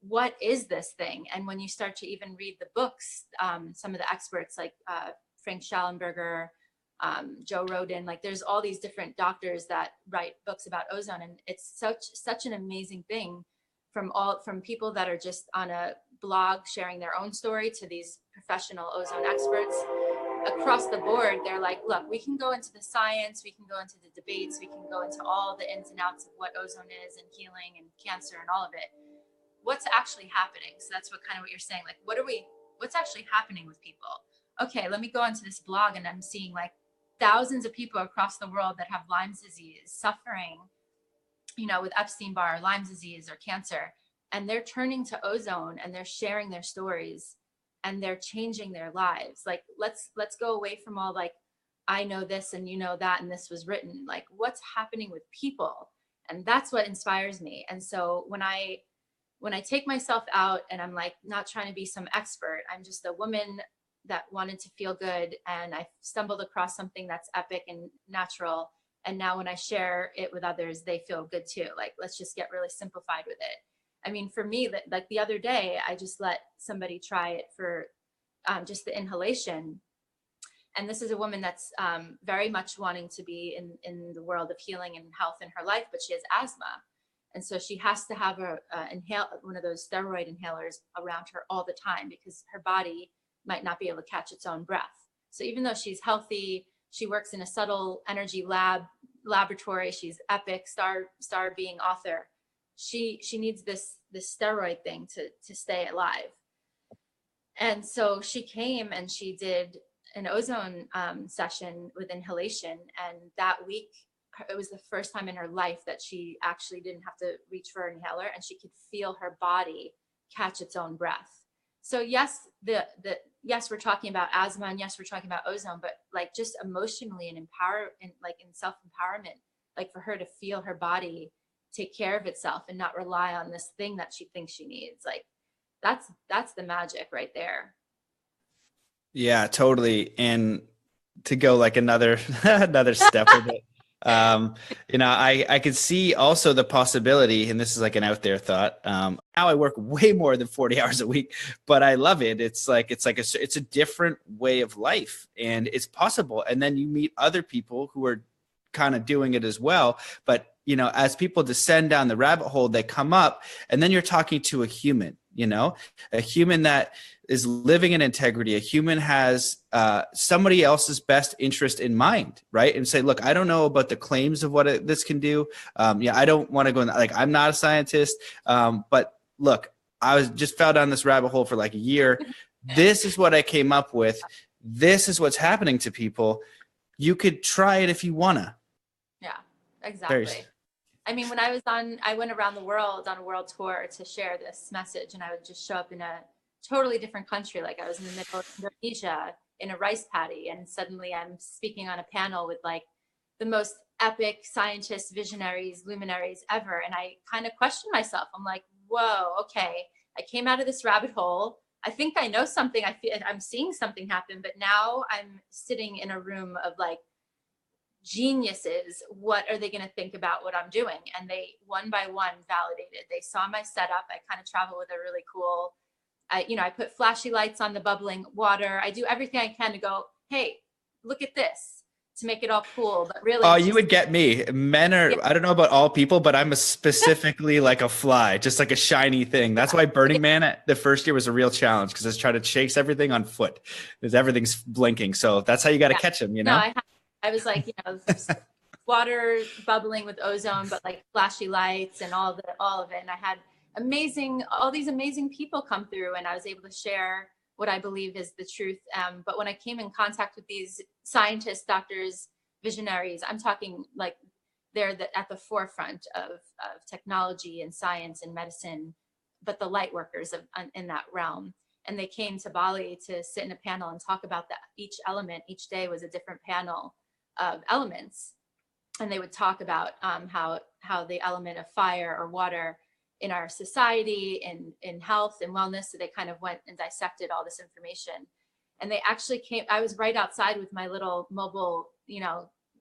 what is this thing? And when you start to even read the books, some of the experts like Frank Schallenberger, Joe Rodin, like there's all these different doctors that write books about ozone. And it's such an amazing thing from people that are just on a blog sharing their own story to these professional ozone experts across the board. They're like, look, we can go into the science, we can go into the debates, we can go into all the ins and outs of what ozone is and healing and cancer and all of it. What's actually happening? So that's what you're saying. Like, what's actually happening with people? Okay, let me go onto this blog, and I'm seeing like thousands of people across the world that have Lyme disease suffering, with Epstein-Barr, Lyme disease or cancer, and they're turning to ozone and they're sharing their stories and they're changing their lives. Like, let's go away from all like, I know this and you know that, and this was written. Like, what's happening with people? And that's what inspires me. And so when I take myself out and I'm like, not trying to be some expert, I'm just a woman that wanted to feel good. And I stumbled across something that's epic and natural. And now when I share it with others, they feel good too. Like, let's just get really simplified with it. I mean, for me, like the other day, I just let somebody try it for just the inhalation. And this is a woman that's very much wanting to be in the world of healing and health in her life, but she has asthma. And so she has to have one of those steroid inhalers around her all the time because her body might not be able to catch its own breath. So even though she's healthy, she works in a subtle energy laboratory. She's epic, star being author. She needs this steroid thing to stay alive. And so she came and she did an ozone session with inhalation. And that week, it was the first time in her life that she actually didn't have to reach for an inhaler, and she could feel her body catch its own breath. So yes, yes, we're talking about asthma, and yes, we're talking about ozone, but like just emotionally and in self-empowerment, like for her to feel her body take care of itself and not rely on this thing that she thinks she needs. Like that's the magic right there. Yeah, totally. And to go like another step of it. I could see also the possibility, and this is like an out there thought. Now I work way more than 40 hours a week, but I love it. It's a different way of life, and it's possible. And then you meet other people who are kind of doing it as well. But, as people descend down the rabbit hole, they come up, and then you're talking to a human, a human that is living in integrity. A human has somebody else's best interest in mind, right? And say, look, I don't know about the claims of what this can do. I don't want to go in, like, I'm not a scientist, but look, just fell down this rabbit hole for like a year. This is what I came up with. This is what's happening to people. You could try it if you wanna. Yeah, exactly. I mean, when I went around the world on a world tour to share this message, and I would just show up in a totally different country. Like I was in the middle of Indonesia, in a rice paddy. And suddenly I'm speaking on a panel with like the most epic scientists, visionaries, luminaries ever. And I kind of questioned myself. I'm like, whoa, okay. I came out of this rabbit hole. I think I know something. I feel I'm seeing something happen, but now I'm sitting in a room of like geniuses. What are they going to think about what I'm doing? And they one by one validated. They saw my setup. I kind of travel with a really cool, I put flashy lights on the bubbling water. I do everything I can to go, hey, look at this, to make it all cool. But really, oh, you would get me. Men are, yeah. I don't know about all people, but I'm specifically like a fly, just like a shiny thing. That's why Burning Man the first year was a real challenge, because I was trying to chase everything on foot because everything's blinking. So that's how you got to catch them, you know? No, I was like, water bubbling with ozone, but like flashy lights and all of it. And I had all these amazing people come through, and I was able to share what I believe is the truth. But when I came in contact with these scientists, doctors, visionaries, I'm talking like they're at the forefront of technology and science and medicine, but the light workers in that realm. And they came to Bali to sit in a panel and talk about that. Each element, each day was a different panel of elements. And they would talk about how the element of fire or water in our society, in health and wellness. So they kind of went and dissected all this information. And they actually I was right outside with my little mobile,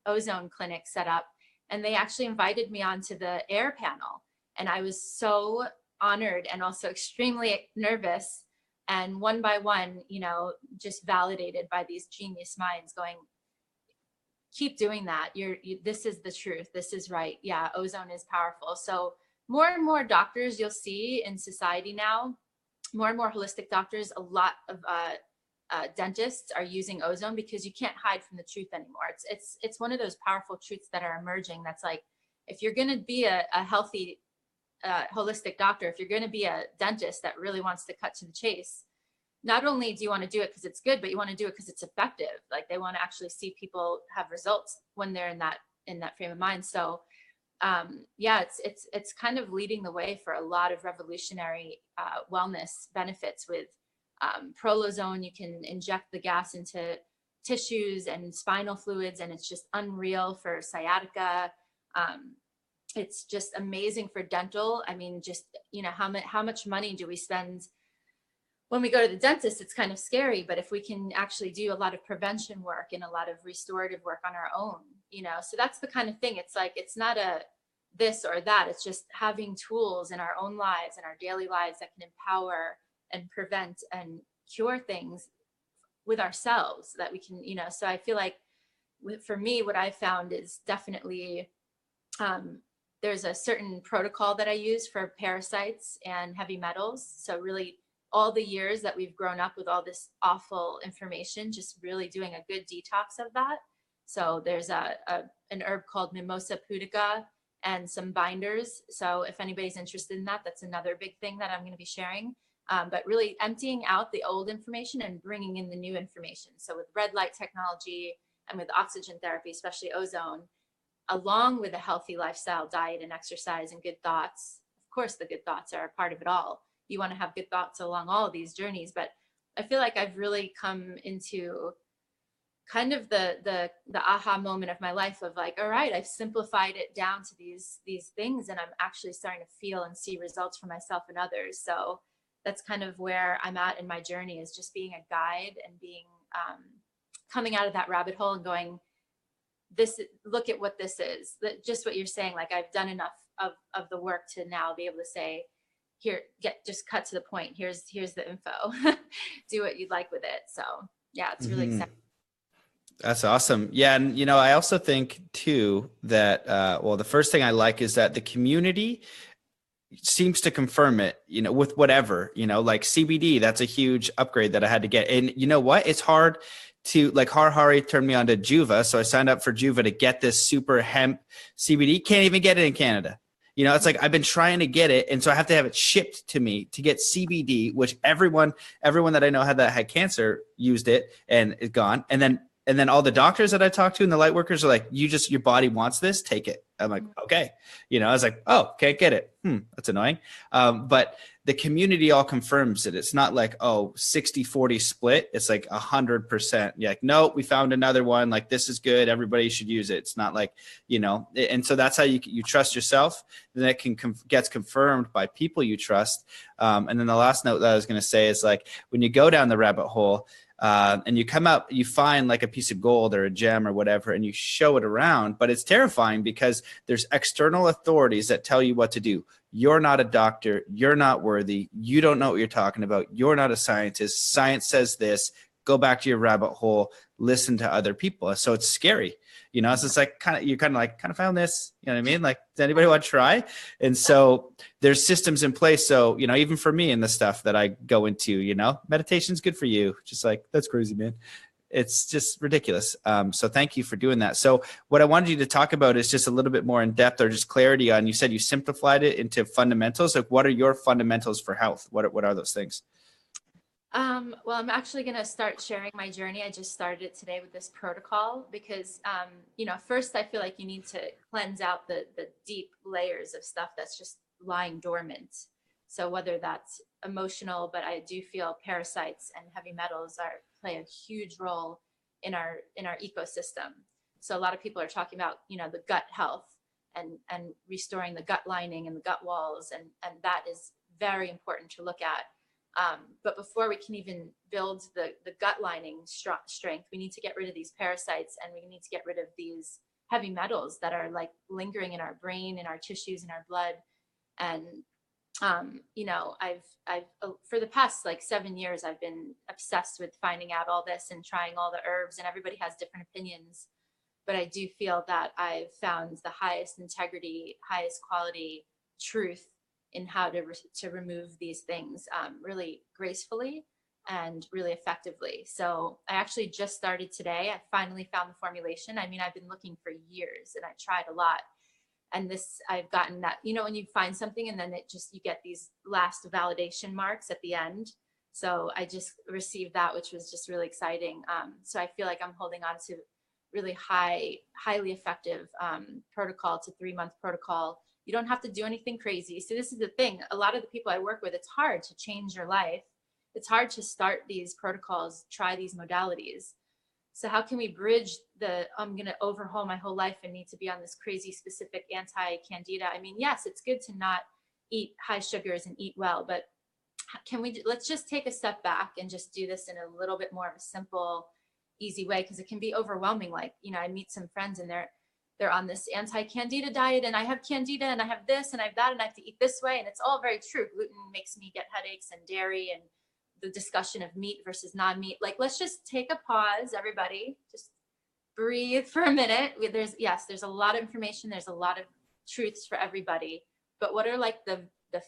ozone clinic set up. And they actually invited me onto the air panel. And I was so honored and also extremely nervous. And one by one, just validated by these genius minds going, keep doing that. This is the truth. This is right. Yeah. Ozone is powerful. So more and more doctors you'll see in society now, more and more holistic doctors, a lot of dentists are using ozone, because you can't hide from the truth anymore. It's one of those powerful truths that are emerging. That's like, if you're going to be a healthy, holistic doctor, if you're going to be a dentist that really wants to cut to the chase, not only do you want to do it because it's good, but you want to do it because it's effective. Like they want to actually see people have results when they're in that frame of mind. So it's kind of leading the way for a lot of revolutionary wellness benefits with prolozone. You can inject the gas into tissues and spinal fluids, and it's just unreal for sciatica. It's just amazing for dental. I mean, just, how much money do we spend when we go to the dentist? It's kind of scary, but if we can actually do a lot of prevention work and a lot of restorative work on our own, so that's the kind of thing. It's like, it's not a this or that. It's just having tools in our own lives and our daily lives that can empower and prevent and cure things with ourselves that we can, so I feel like for me, what I found is definitely, there's a certain protocol that I use for parasites and heavy metals. So really all the years that we've grown up with all this awful information, just really doing a good detox of that. So there's an herb called Mimosa pudica and some binders. So if anybody's interested in that, that's another big thing that I'm going to be sharing. But really emptying out the old information and bringing in the new information. So with red light technology and with oxygen therapy, especially ozone, along with a healthy lifestyle, diet and exercise and good thoughts. Of course, the good thoughts are a part of it all. You want to have good thoughts along all of these journeys, but I feel like I've really come into kind of the aha moment of my life of like, all right, I've simplified it down to these things, and I'm actually starting to feel and see results for myself and others. So that's kind of where I'm at in my journey, is just being a guide and being coming out of that rabbit hole and going, look at what this is. Just what you're saying, like I've done enough of the work to now be able to say, here, just cut to the point. Here's the info. Do what you'd like with it. So yeah, it's really exciting. That's awesome. Yeah. And, I also think too that, the first thing I like is that the community seems to confirm it, with whatever, like CBD, that's a huge upgrade that I had to get. And you know what? It's hard to, like, Hari turned me on to Juva. So I signed up for Juva to get this super hemp CBD. Can't even get it in Canada. It's like I've been trying to get it, and so I have to have it shipped to me to get CBD, which everyone that I know had cancer used it and is gone. And then And then all the doctors that I talked to and the light workers are like, your body wants this, take it. I'm like, okay. I was like, oh, can't get it. That's annoying. But the community all confirms it. It's not like, 60-40 split. It's like 100%. You're like, no, we found another one. Like, this is good. Everybody should use it. It's not like, and so that's how you trust yourself. Then it gets confirmed by people you trust. And then the last note that I was going to say is like, when you go down the rabbit hole, and you come out, you find like a piece of gold or a gem or whatever, and you show it around, but it's terrifying because there's external authorities that tell you what to do. You're not a doctor. You're not worthy. You don't know what you're talking about. You're not a scientist. Science says this. Go back to your rabbit hole, listen to other people. So it's scary, so it's like you found this, you know what I mean? Like, does anybody want to try? And so there's systems in place. So, even for me and the stuff that I go into, meditation's good for you. Just like, that's crazy, man. It's just ridiculous. So thank you for doing that. So what I wanted you to talk about is just a little bit more in depth or just clarity on, you said you simplified it into fundamentals. Like, what are your fundamentals for health? What are those things? Well, I'm actually going to start sharing my journey. I just started it today with this protocol because, first I feel like you need to cleanse out the deep layers of stuff that's just lying dormant. So whether that's emotional, but I do feel parasites and heavy metals play a huge role in our ecosystem. So a lot of people are talking about, the gut health and restoring the gut lining and the gut walls. And that is very important to look at. But before we can even build the gut lining strength, we need to get rid of these parasites, and we need to get rid of these heavy metals that are like lingering in our brain, in our tissues, in our blood. And, I've for the past like 7 years, I've been obsessed with finding out all this and trying all the herbs, and everybody has different opinions. But I do feel that I've found the highest integrity, highest quality truth in how to remove these things really gracefully and really effectively. So I actually just started today. I finally found the formulation. I mean, I've been looking for years and I tried a lot. And I've gotten that, when you find something and then you get these last validation marks at the end. So I just received that, which was just really exciting. So I feel like I'm holding on to really highly effective protocol. It's a 3-month protocol. You don't have to do anything crazy. So this is the thing. A lot of the people I work with, it's hard to change your life. It's hard to start these protocols, try these modalities. So how can we bridge I'm going to overhaul my whole life and need to be on this crazy specific anti-candida? I mean, yes, it's good to not eat high sugars and eat well, but let's just take a step back and just do this in a little bit more of a simple, easy way, because it can be overwhelming. Like, I meet some friends and they're on this anti-candida diet, and I have candida and I have this and I have that and I have to eat this way. And it's all very true. Gluten makes me get headaches, and dairy, and the discussion of meat versus non-meat. Like, let's just take a pause, everybody. Just breathe for a minute. There's a lot of information. There's a lot of truths for everybody. But what are like the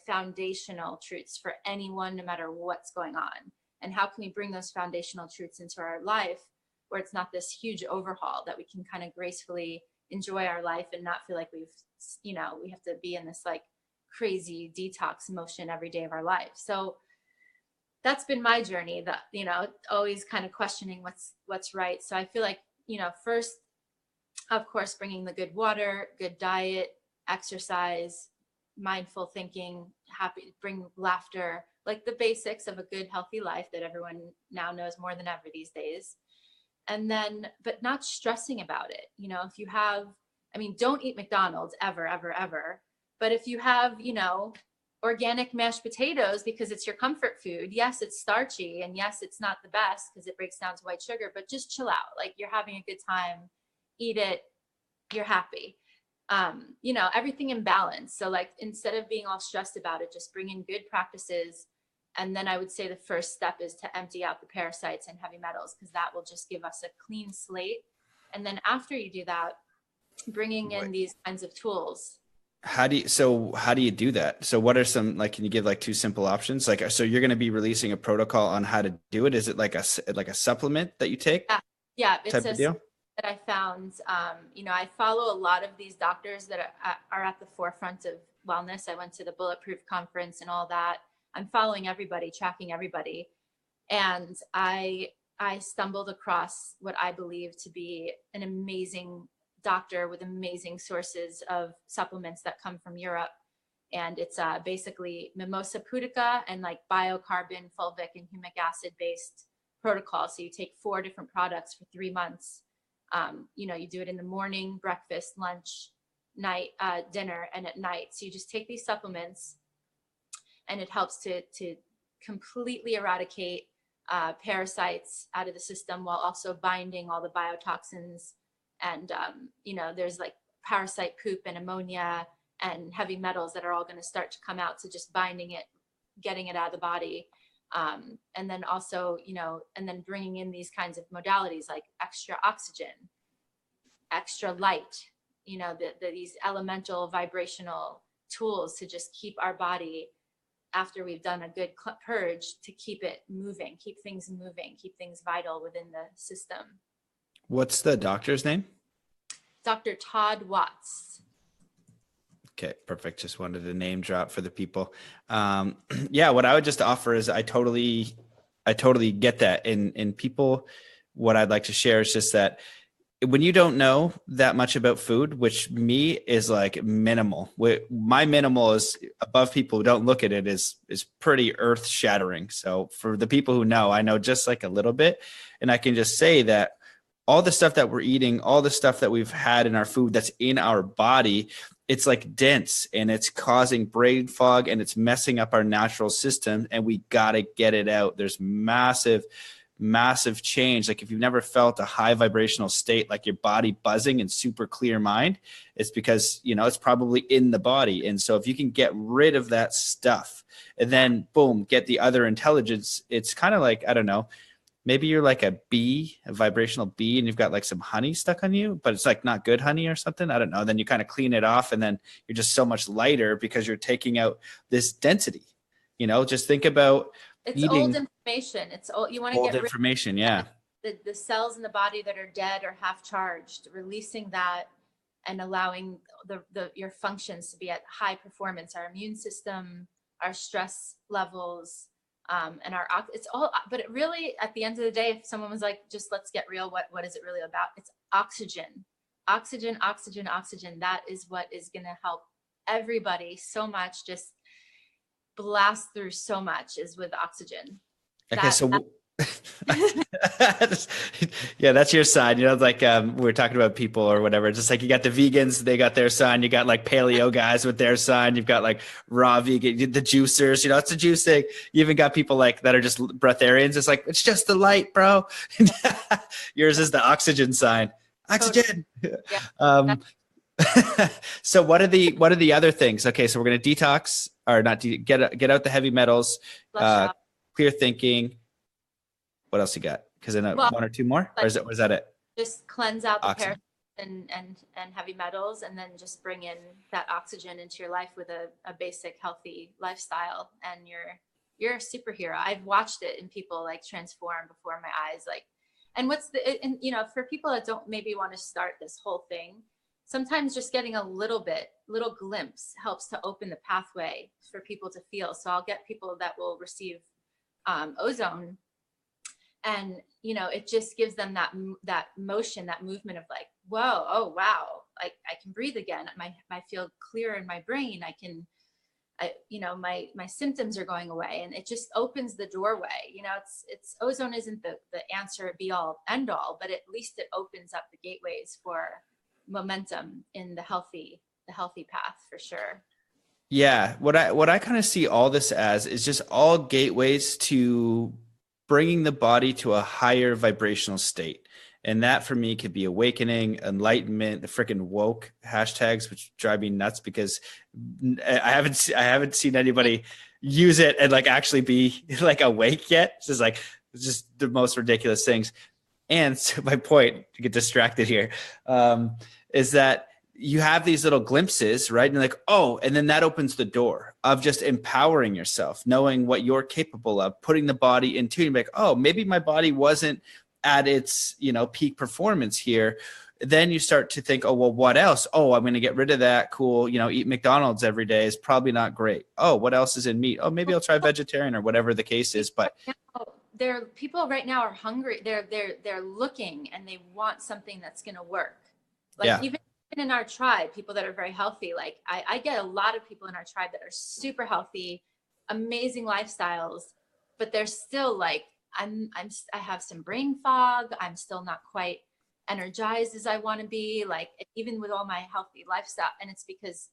foundational truths for anyone, no matter what's going on? And how can we bring those foundational truths into our life where it's not this huge overhaul, that we can kind of gracefully enjoy our life and not feel like we have to be in this like crazy detox motion every day of our life. So that's been my journey, that, always kind of questioning what's right. So I feel like, first, of course, bringing the good water, good diet, exercise, mindful thinking, bring laughter, like the basics of a good, healthy life that everyone now knows more than ever these days. And then, but not stressing about it. If you have, don't eat McDonald's ever, ever, ever. But if you have, organic mashed potatoes because it's your comfort food, yes, it's starchy, and yes, it's not the best because it breaks down to white sugar, but just chill out. Like, you're having a good time, eat it, you're happy. Everything in balance. So like, instead of being all stressed about it, just bring in good practices. And then I would say the first step is to empty out the parasites and heavy metals, because that will just give us a clean slate. And then after you do that, bringing in these kinds of tools. How do you do that? So what are some, like, can you give like 2 simple options? Like, so you're going to be releasing a protocol on how to do it. Is it like a supplement that you take? Yeah. It's a deal that I found. I follow a lot of these doctors that are at the forefront of wellness. I went to the Bulletproof conference and all that. I'm following everybody, tracking everybody. And I I stumbled across what I believe to be an amazing doctor with amazing sources of supplements that come from Europe. And it's basically mimosa pudica and like biocarbon, fulvic, and humic acid based protocol. So you take 4 different products for 3 months. You do it in the morning, breakfast, lunch, night, dinner, and at night. So you just take these supplements, and it helps to completely eradicate parasites out of the system while also binding all the biotoxins. And there's like parasite poop and ammonia and heavy metals that are all going to start to come out. So just binding it, getting it out of the body. And then also, and then bringing in these kinds of modalities like extra oxygen, extra light, these elemental vibrational tools to just keep our body, after we've done a good purge, to keep it moving, keep things vital within the system. What's the doctor's name? Dr. Todd Watts. Okay, perfect. Just wanted a name drop for the people. What I would just offer is I totally get that. And people, what I'd like to share is just that when you don't know that much about food, which me is like minimal, my minimal is above people who don't look at it is pretty earth shattering. So for the people who know, I know just like a little bit, and I can just say that all the stuff that we're eating, all the stuff that we've had in our food that's in our body, it's like dense and it's causing brain fog and it's messing up our natural system, and we got to get it out. There's massive change. Like if you've never felt a high vibrational state, like your body buzzing and super clear mind, it's because, it's probably in the body. And so if you can get rid of that stuff and then boom, get the other intelligence, it's kind of like, I don't know, maybe you're like a bee, a vibrational bee, and you've got like some honey stuck on you, but it's like not good honey or something. I don't know. Then you kind of clean it off and then you're just so much lighter because you're taking out this density. Just think about it's old information. It's old. You want to get information. Yeah. The cells in the body that are dead or half charged, releasing that and allowing your functions to be at high performance, our immune system, our stress levels, and it's all, but it really, at the end of the day, if someone was like, just let's get real, what is it really about? It's oxygen. That is what is going to help everybody so much, just blast through so much, is with oxygen. Yeah, that's your side. Like we were talking about people or whatever. Just like you got the vegans, they got their sign. You got like paleo guys with their sign. You've got like raw vegan, the juicers. It's a juice thing. You even got people like that are just breatharians. It's like, it's just the light, bro. Yours is the oxygen sign. Oxygen. Yeah. So what are the other things? Okay, so we're gonna detox or not get out the heavy metals, clear thinking. What else you got? Because I know one or two more, or is that it? Just cleanse out the parasites and heavy metals, and then just bring in that oxygen into your life with a basic healthy lifestyle, and you're a superhero. I've watched it in people like transform before my eyes. Like, and for people that don't maybe want to start this whole thing, sometimes just getting a little glimpse helps to open the pathway for people to feel. So I'll get people that will receive ozone. And, it just gives them that motion, that movement of like, whoa, oh, wow, like I can breathe again. I feel clear in my brain. My symptoms are going away, and it just opens the doorway. It's ozone isn't the answer, be all end all, but at least it opens up the gateways for momentum in the healthy path, for sure. Yeah. What I kind of see all this as is just all gateways to bringing the body to a higher vibrational state. And that for me could be awakening, enlightenment, the freaking woke hashtags, which drive me nuts because I haven't seen anybody use it and like actually be like awake yet. It's just the most ridiculous things. And so my point, to get distracted here, is that you have these little glimpses, right? And like, oh, and then that opens the door of just empowering yourself, knowing what you're capable of, putting the body in tune, like, oh, maybe my body wasn't at its, peak performance here. Then you start to think, oh, well, what else? Oh, I'm going to get rid of that. Cool. Eat McDonald's every day is probably not great. Oh, what else is in meat? Oh, maybe I'll try vegetarian or whatever the case is. But people right now are hungry. They're looking and they want something that's going to work. Like Yeah. even in our tribe, people that are very healthy, like I get a lot of people in our tribe that are super healthy, amazing lifestyles, but they're still like, I have some brain fog. I'm still not quite energized as I want to be, like even with all my healthy lifestyle. And it's because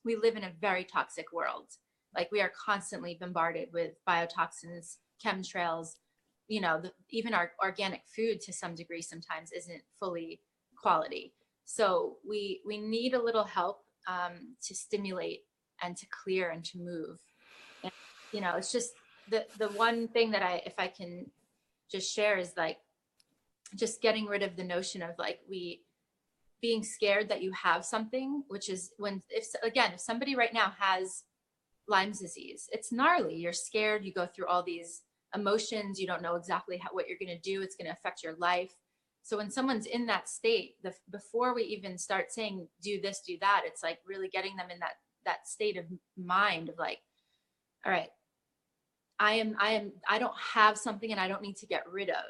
we live in a very toxic world. Like we are constantly bombarded with biotoxins, chemtrails, even our organic food to some degree sometimes isn't fully quality. So we need a little help to stimulate and to clear and to move. And, it's just the one thing that if I can just share is like, just getting rid of the notion of like being scared that you have something, which is if somebody right now has Lyme's disease, it's gnarly. You're scared. You go through all these emotions. You don't know exactly what you're going to do. It's going to affect your life. So when someone's in that state, before we even start saying, do this, do that, it's like really getting them in that state of mind of like, all right, I don't have something and I don't need to get rid of.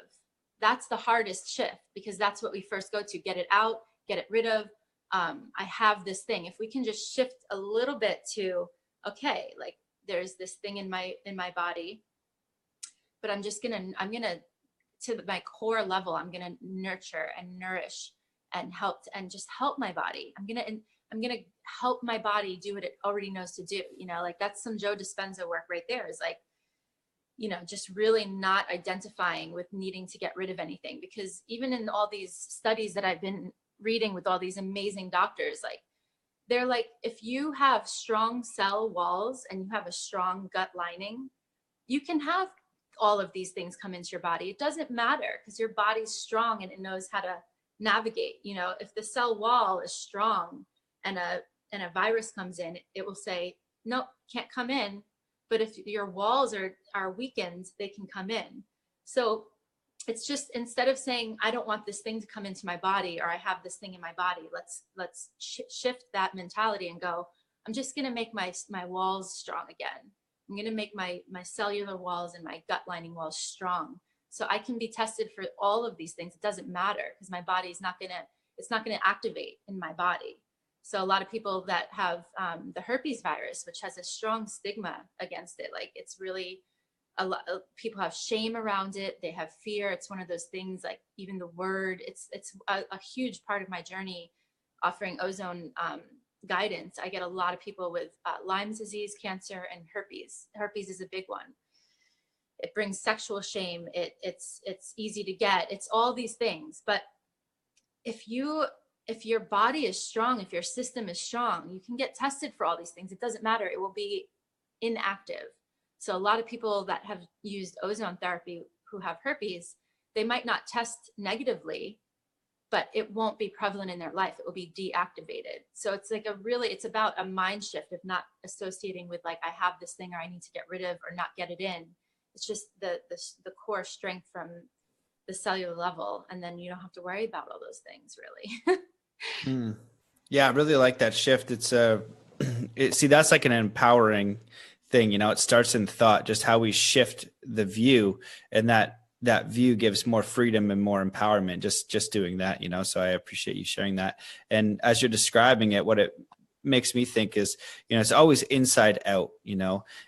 That's the hardest shift because that's what we first go to, get it out, get it rid of. I have this thing. If we can just shift a little bit to, okay, like there's this thing in my body, but I'm gonna to my core level, I'm gonna nurture and nourish and just help my body. I'm gonna help my body do what it already knows to do. Like that's some Joe Dispenza work right there, is like, just really not identifying with needing to get rid of anything. Because even in all these studies that I've been reading with all these amazing doctors, like they're like, if you have strong cell walls and you have a strong gut lining, you can have all of these things come into your body. It doesn't matter because your body's strong and it knows how to navigate. If the cell wall is strong and a virus comes in, it will say, nope, can't come in. But if your walls are weakened, they can come in. So it's just, instead of saying, I don't want this thing to come into my body, or I have this thing in my body, let's shift that mentality and go, I'm just going to make my walls strong again. I'm going to make my cellular walls and my gut lining walls strong. So I can be tested for all of these things. It doesn't matter because my body is not going to activate in my body. So a lot of people that have the herpes virus, which has a strong stigma against it, like it's really a lot of people have shame around it. They have fear. It's one of those things, like even the word, it's a huge part of my journey offering Ozone guidance. I get a lot of people with Lyme's disease, cancer, and herpes. Herpes is a big one. It brings sexual shame. It's easy to get. It's all these things. But if your body is strong, if your system is strong, you can get tested for all these things. It doesn't matter. It will be inactive. So a lot of people that have used ozone therapy who have herpes, they might not test negatively, but it won't be prevalent in their life. It will be deactivated. So it's like it's about a mind shift of not associating with like, I have this thing or I need to get rid of or not get it in. It's just the core strength from the cellular level. And then you don't have to worry about all those things really. Yeah, I really like that shift. See, that's like an empowering thing. It starts in thought, just how we shift the view, and that view gives more freedom and more empowerment, just doing that, so I appreciate you sharing that. And as you're describing it, what it makes me think is, it's always inside out,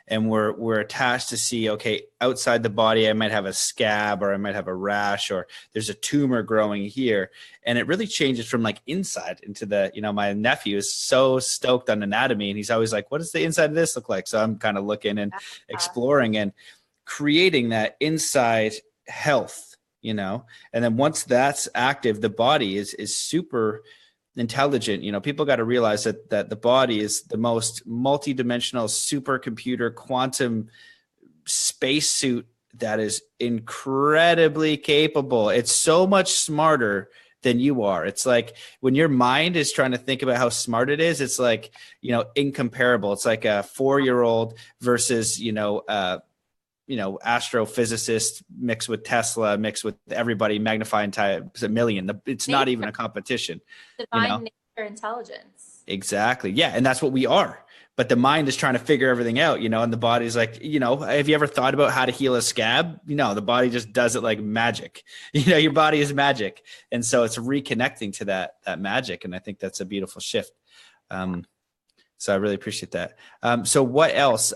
and we're attached to see, okay, outside the body, I might have a scab or I might have a rash or there's a tumor growing here. And it really changes from like inside into my nephew is so stoked on anatomy and he's always like, what does the inside of this look like? So I'm kind of looking and exploring and creating that inside health, and then once that's active, the body is super intelligent. People got to realize that the body is the most multidimensional supercomputer quantum spacesuit that is incredibly capable. It's so much smarter than you are. It's like when your mind is trying to think about how smart it is, it's like, incomparable. It's like a 4-year-old versus, astrophysicist mixed with Tesla, mixed with everybody magnifying times a million. It's not even a competition. Divine nature intelligence. Exactly. Yeah. And that's what we are. but the mind is trying to figure everything out, and the body's like, have you ever thought about how to heal a scab? The body just does it like magic. Your body is magic. And so it's reconnecting to that magic. And I think that's a beautiful shift. So I really appreciate that. So what else?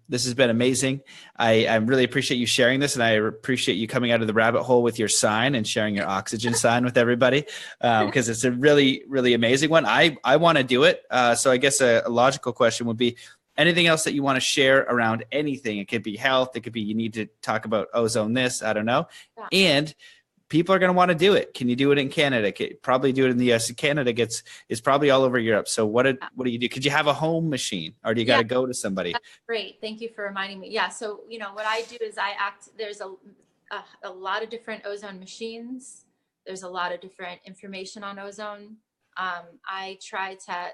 This has been amazing. I really appreciate you sharing this, and I appreciate you coming out of the rabbit hole with your sign and sharing your oxygen sign with everybody, because it's a really, really amazing one. I want to do it. So I guess a logical question would be, anything else that you want to share around anything? It could be health. It could be you need to talk about ozone this. I don't know. Yeah. And people are going to want to do it. Can you do it in Canada? Probably do it in the US. Canada is probably all over Europe. So what do you do? Could you have a home machine, or do you got to go to somebody? That's great. Thank you for reminding me. Yeah. So, what I do is there's a lot of different ozone machines. There's a lot of different information on ozone. I try to,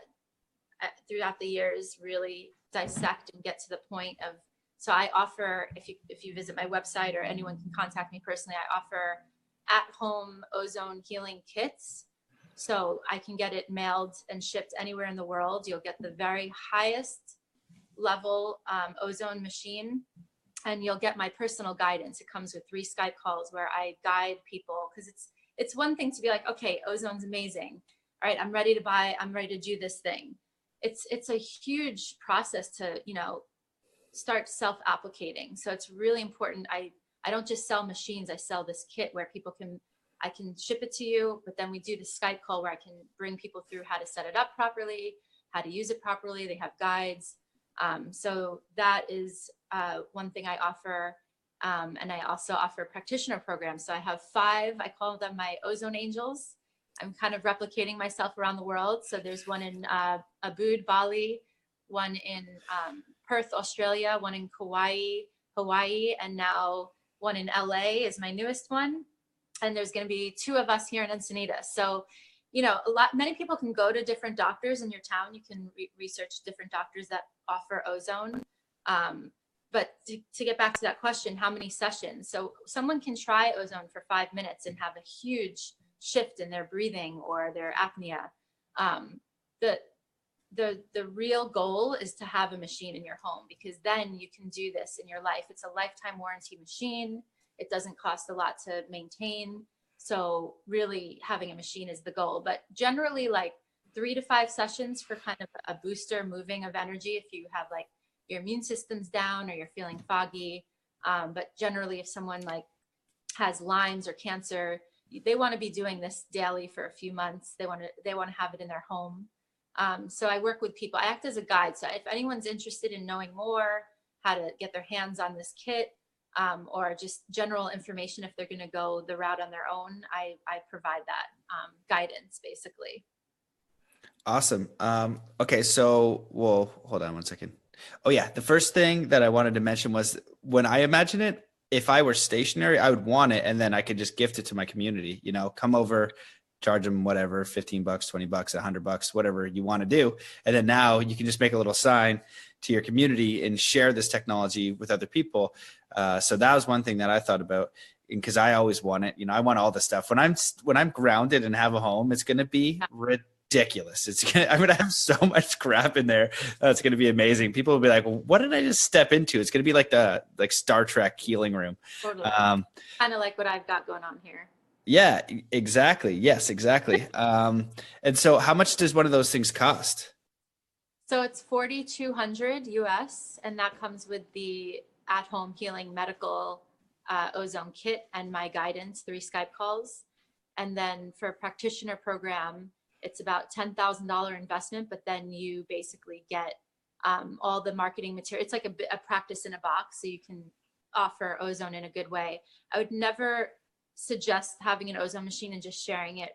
throughout the years, really dissect and get to the point of, so I offer, if you visit my website, or anyone can contact me personally, I offer at-home ozone healing kits. So I can get it mailed and shipped anywhere in the world. You'll get the very highest level ozone machine, and you'll get my personal guidance. It comes with 3 Skype calls where I guide people, because it's one thing to be like, okay, ozone's amazing. All right, I'm ready to do this thing. It's a huge process to, start self-applicating. So it's really important. I don't just sell machines. I sell this kit where I can ship it to you, but then we do the Skype call where I can bring people through how to set it up properly, how to use it properly. They have guides. So that is one thing I offer. And I also offer practitioner programs. So I have 5, I call them my ozone angels. I'm kind of replicating myself around the world. So there's one in Earth Bali, one in Perth, Australia, one in Kauai, Hawaii, and now one in LA is my newest one. And there's going to be 2 of us here in Encinitas. So, many people can go to different doctors in your town. You can research different doctors that offer ozone. But to get back to that question, how many sessions? So someone can try ozone for 5 minutes and have a huge shift in their breathing or their apnea. The real goal is to have a machine in your home, because then you can do this in your life. It's a lifetime warranty machine. It doesn't cost a lot to maintain. So really having a machine is the goal, but generally like 3 to 5 sessions for kind of a booster moving of energy if you have like your immune system's down or you're feeling foggy. But generally if someone like has Lyme's or cancer, they want to be doing this daily for a few months. They want to have it in their home. So I work with people. I act as a guide. So if anyone's interested in knowing more, how to get their hands on this kit, or just general information if they're going to go the route on their own, I provide that guidance basically. Awesome. Okay, so hold on one second. Oh yeah, the first thing that I wanted to mention was, when I imagine it, if I were stationary, I would want it, and then I could just gift it to my community. Come over, charge them whatever, $15, $20, $100, whatever you want to do. And then now you can just make a little sign to your community and share this technology with other people. So that was one thing that I thought about, because I always want it. I want all the stuff. When I'm grounded and have a home, it's going to be ridiculous. I'm going to have so much crap in there. It's going to be amazing. People will be like, what did I just step into? It's going to be like the Star Trek healing room. Totally. Kind of like what I've got going on here. Yeah, exactly. Yes, exactly. And so how much does one of those things cost? So it's $4,200 US, and that comes with the at-home healing medical ozone kit and my guidance, 3 Skype calls. And then for a practitioner program, it's about $10,000 investment, but then you basically get all the marketing material. It's like a practice in a box, so you can offer ozone in a good way. I would never suggest having an ozone machine and just sharing it,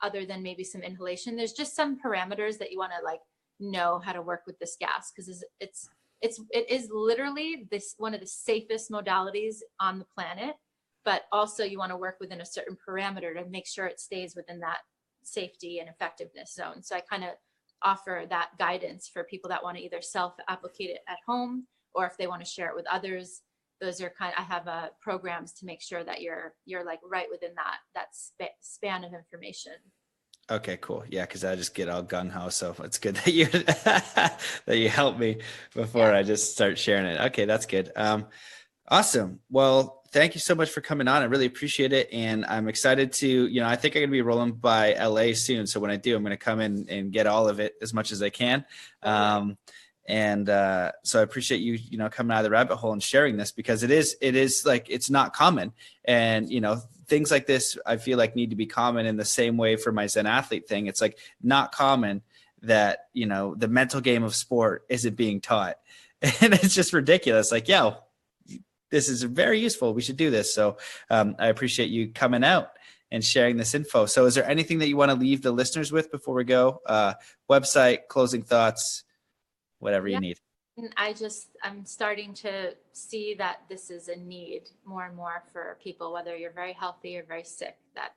other than maybe some inhalation. There's just some parameters that you want to know how to work with this gas, because it is literally one of the safest modalities on the planet, but also you want to work within a certain parameter to make sure it stays within that safety and effectiveness zone. So I kind of offer that guidance for people that want to either self-applicate it at home, or if they want to share it with others. Those are I have programs to make sure that you're like right within that span of information. Okay, cool. Yeah, because I just get all gun ho. So it's good that you that you help me before I just start sharing it. Okay, that's good. Awesome. Well, thank you so much for coming on. I really appreciate it, and I'm excited to. I think I'm gonna be rolling by LA soon. So when I do, I'm gonna come in and get all of it as much as I can. So I appreciate you, coming out of the rabbit hole and sharing this, because it is like, it's not common. And, things like this, I feel like need to be common in the same way for my Zen athlete thing. It's like not common that, the mental game of sport isn't being taught. And it's just ridiculous. Like, yo, this is very useful. We should do this. So I appreciate you coming out and sharing this info. So is there anything that you want to leave the listeners with before we go? Website, closing thoughts, whatever you need. I'm starting to see that this is a need more and more for people, whether you're very healthy or very sick, that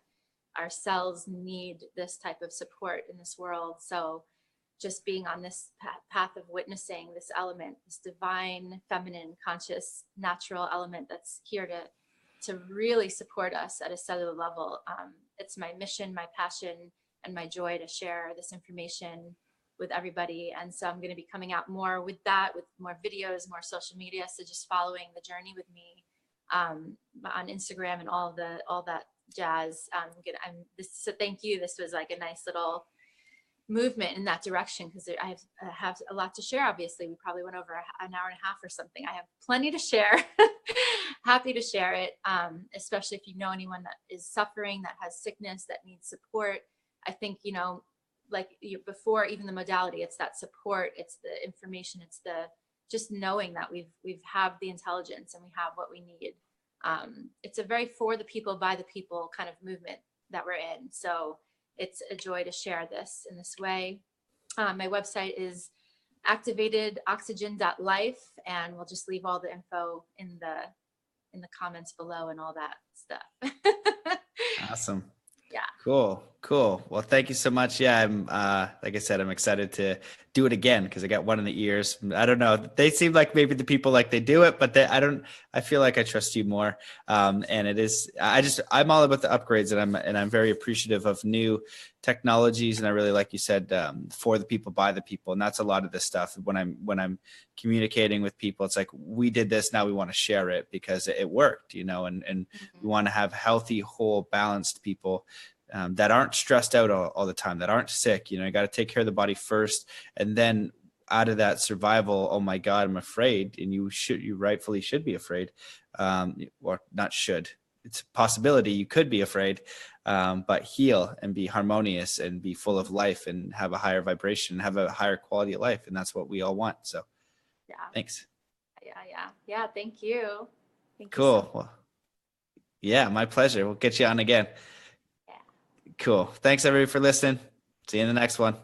our cells need this type of support in this world. So just being on this path of witnessing this element, this divine, feminine, conscious, natural element that's here to really support us at a cellular level. It's my mission, my passion, and my joy to share this information with everybody. And so I'm going to be coming out more with that, with more videos, more social media. So just following the journey with me on Instagram and all that jazz. So thank you. This was like a nice little movement in that direction, because I have a lot to share. Obviously, we probably went over an hour and a half or something. I have plenty to share. Happy to share it, especially if you know anyone that is suffering, that has sickness, that needs support. I think, before even the modality, it's that support, it's the information, it's the just knowing that we've have the intelligence and we have what we need. It's a very for the people, by the people kind of movement that we're in. So it's a joy to share this in this way. My website is activatedoxygen.life, and we'll just leave all the info in the comments below and all that stuff. Awesome. Yeah. Cool. Well, thank you so much. Yeah, I'm like I said, I'm excited to do it again, because I got one in the ears. I don't know. They seem like maybe the people like they do it, but I feel like I trust you more. And it is, I'm all about the upgrades, and I'm very appreciative of new technologies. And I really, like you said, for the people, by the people. And that's a lot of this stuff. When I'm communicating with people, it's like, we did this, now we want to share it because it worked, and we want to have healthy, whole, balanced people that aren't stressed out all the time, that aren't sick. You got to take care of the body first, and then out of that survival, oh my God, I'm afraid. And you rightfully should be afraid, or not should. It's a possibility you could be afraid, but heal and be harmonious and be full of life and have a higher vibration, have a higher quality of life. And that's what we all want. So yeah, thanks. Yeah. Thank you. Cool. You so well, yeah, my pleasure. We'll get you on again. Cool. Thanks everybody for listening. See you in the next one.